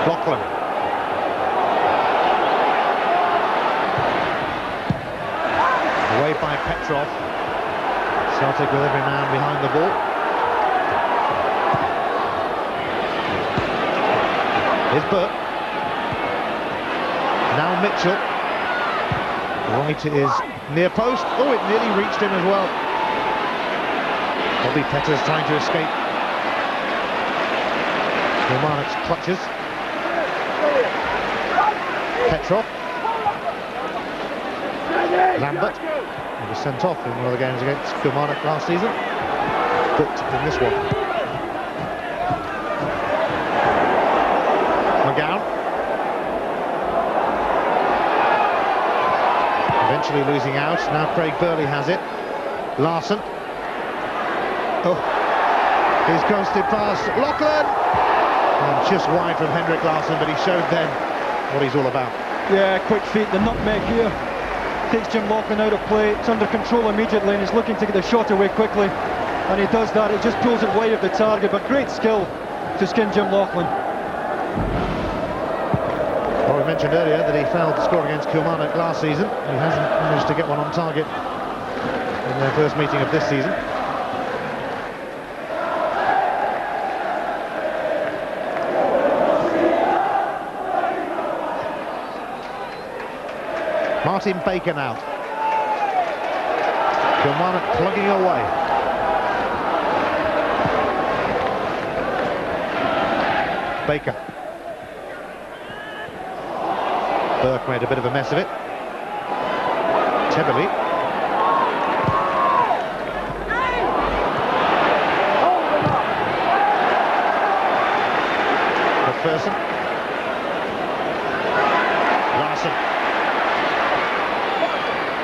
Lauchlan. Away by Petrov. Celtic with every man behind the ball. Here's Burke. Now Mitchell. Wright is near post. Oh, it nearly reached him as well. Bobby Petter's trying to escape Kilmarnock's clutches. Petrov. Lambert. He was sent off in one of the games against Kilmarnock last season. Booked in this one. McGowne. Eventually losing out. Now Craig Burley has it. Larsson. Oh, he's ghosted past Lauchlan. And just wide from Henrik Larsson, but he showed then what he's all about. Yeah, quick feet, the nutmeg here. Takes Jim Lauchlan out of play. It's under control immediately, and he's looking to get the shot away quickly. And he does that. It just pulls it wide of the target, but great skill to skin Jim Lauchlan. Well, we mentioned earlier that he failed to score against Kilmarnock last season. He hasn't managed to get one on target in their first meeting of this season. Martin Bagan out. Kilmarnock plugging away. Baker. Burke made a bit of a mess of it. Tebeli. MacPherson. Larsson.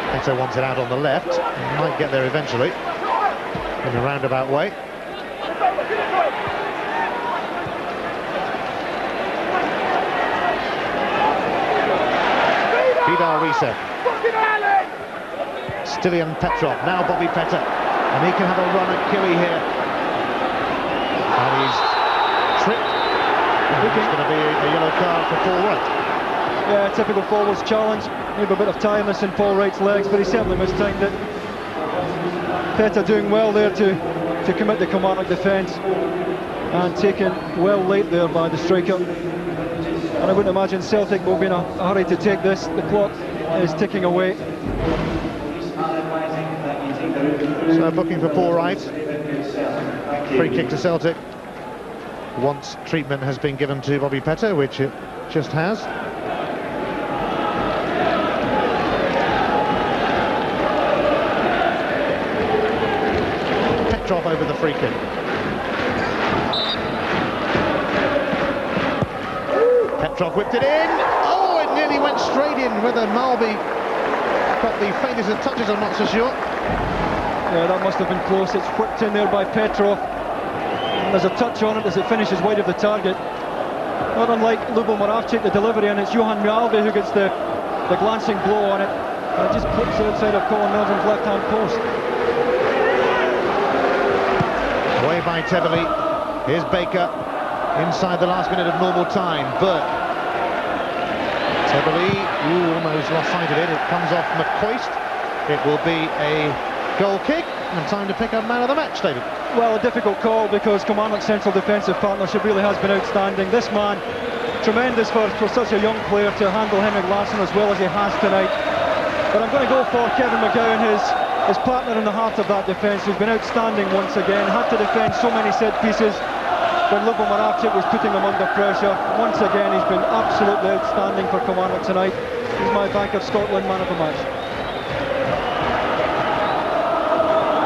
Petter wants it out on the left. He might get there eventually in a roundabout way. Vidal Risa. Stilian Petrov. Now Bobby Petter. And he can have a run at Killie here. And he's tripped. And it's going to be a yellow card for Paul Wright. Yeah, typical forwards challenge. Maybe a bit of tiredness in Paul Wright's legs, but he certainly mistimed it. Petter doing well there to commit the Kilmarnock defence, and taken well late there by the striker. And I wouldn't imagine Celtic will be in a hurry to take this. The clock is ticking away. So booking for Paul Wright. Free kick to Celtic. Once treatment has been given to Bobby Petter, which it just has. Petrov over the free kick. Petrov whipped it in. Oh, it nearly went straight in. Whether Malby got the faintest of touches, I'm not so sure. Yeah, that must have been close. It's whipped in there by Petrov. And there's a touch on it as it finishes wide of the target. Not unlike Lubo Moravcik, the delivery, and it's Johan Mjalvi who gets the glancing blow on it. And it just clips outside of Colin Melvin's left-hand post. Away by Tebeli. Here's Baker. Inside the last minute of normal time. Burke. Tebeli, almost lost sight of it. It comes off McCoist. It will be a goal kick and time to pick up man of the match, David. Well, a difficult call because Kilmarnock's central defensive partnership really has been outstanding. This man tremendous for such a young player to handle Henrik Larsson as well as he has tonight. But I'm going to go for Kevin McGowne, his partner in the heart of that defence, who's been outstanding once again, had to defend so many set pieces when Lubomir was putting him under pressure. Once again, he's been absolutely outstanding for Kilmarnock tonight. He's my Bank of Scotland man of the match.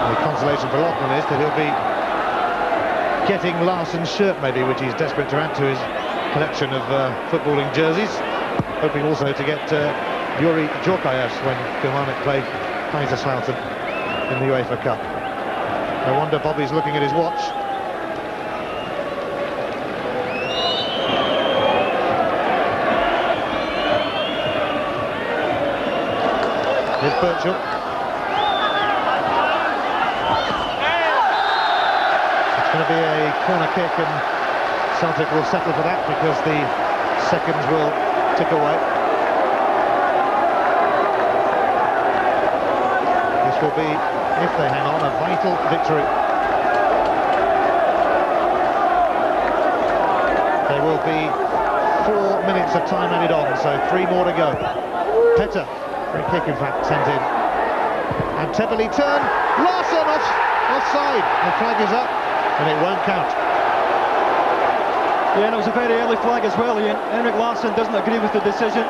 The consolation for Lauchlan is that he'll be getting Larsson's shirt maybe, which he's desperate to add to his collection of footballing jerseys, hoping also to get Yuri Djorkaeff when Kilmarnock play Kaiserslautern in the UEFA Cup. No wonder Bobby's looking at his watch. Here's Burchell. It's going to be a corner kick, and Celtic will settle for that because the seconds will tick away. This will be, if they hang on, a vital victory. There will be 4 minutes of time added on, so 3 more to go. Petter. Free kick, in fact, sent in. And Tebeli turn. Larsson offside. The flag is up, and it won't count. Yeah, and it was a very early flag as well, Ian. Henrik Larsson doesn't agree with the decision.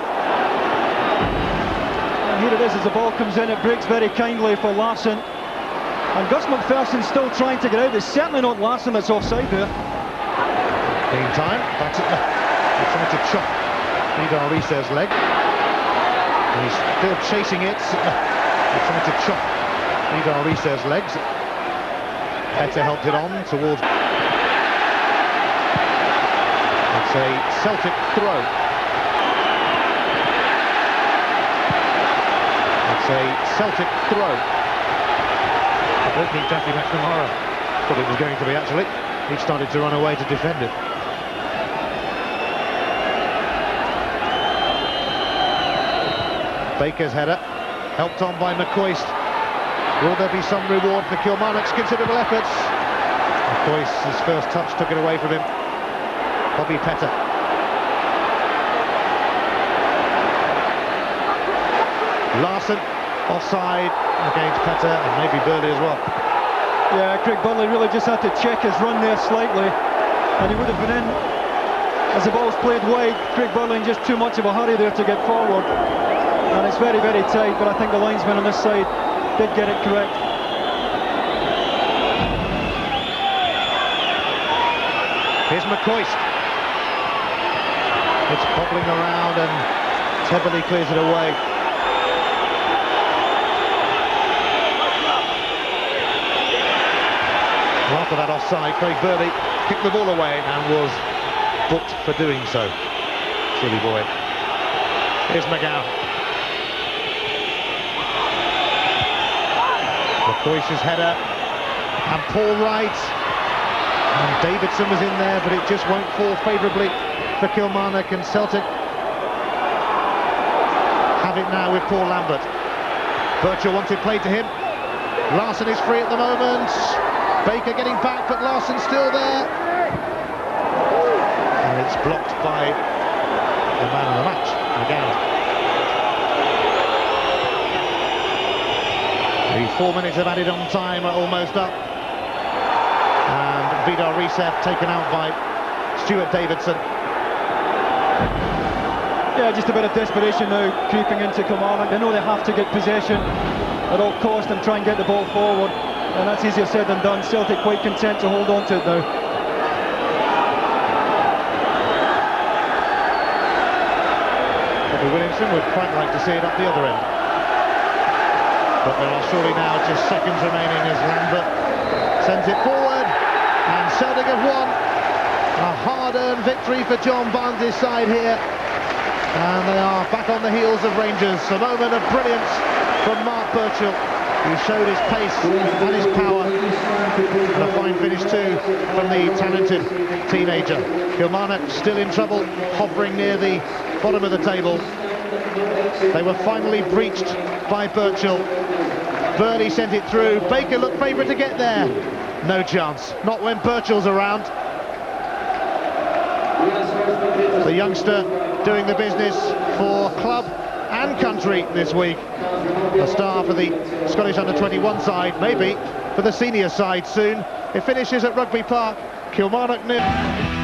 And here it is as the ball comes in. It breaks very kindly for Larsson. And Gus MacPherson still trying to get out. It's certainly not Larsson that's offside there. Meantime, they're trying to chop Vidar Risser's leg. He's still chasing it. He's trying to chop Vidar Risser's legs. Petter helped it on towards... It's a Celtic throw. It's a Celtic throw. I don't think Jeffrey McNamara thought it was going to be, actually. He started to run away to defend it. Baker's header, helped on by McCoist. Will there be some reward for Kilmarnock's considerable efforts? McCoist's first touch took it away from him. Bobby Petter. Larsson, offside against Petter, and maybe Burley as well. Yeah, Craig Burley really just had to check his run there slightly, and he would have been in as the ball's played wide. Craig Burley in just too much of a hurry there to get forward. And it's very, very tight, but I think the linesman on this side did get it correct. Here's McCoist. It's bobbling around and Tebeli clears it away. After that offside, Craig Burley kicked the ball away and was booked for doing so. Silly boy. Here's McGowne. McCoist's header, and Paul Wright, and Davidson was in there, but it just won't fall favourably for Kilmarnock, and Celtic have it now with Paul Lambert. Burchell wanted play to him. Larsson is free at the moment. Baker getting back, but Larsson's still there, and it's blocked by the man of the match, McGowne. The 4 minutes of added on time are almost up, and Vidar Risser taken out by Stuart Davidson. Yeah, just a bit of desperation now creeping into Kilmarnock. They know they have to get possession at all cost and try and get the ball forward, and that's easier said than done. Celtic quite content to hold on to it now. Bobby Williamson would quite like to see it up the other end. But there are surely now just seconds remaining as Lambert sends it forward, and Celtic have won. A hard-earned victory for John Barnes' side here, and they are back on the heels of Rangers. A moment of brilliance from Mark Burchell, who showed his pace and his power, and a fine finish too from the talented teenager. Kilmarnock still in trouble, hovering near the bottom of the table. They were finally breached by Burchell. Burley sent it through. Baker looked favourite to get there. No chance. Not when Burchell's around. The youngster doing the business for club and country this week. A star for the Scottish under-21 side, maybe for the senior side soon. It finishes at Rugby Park, Kilmarnock 0.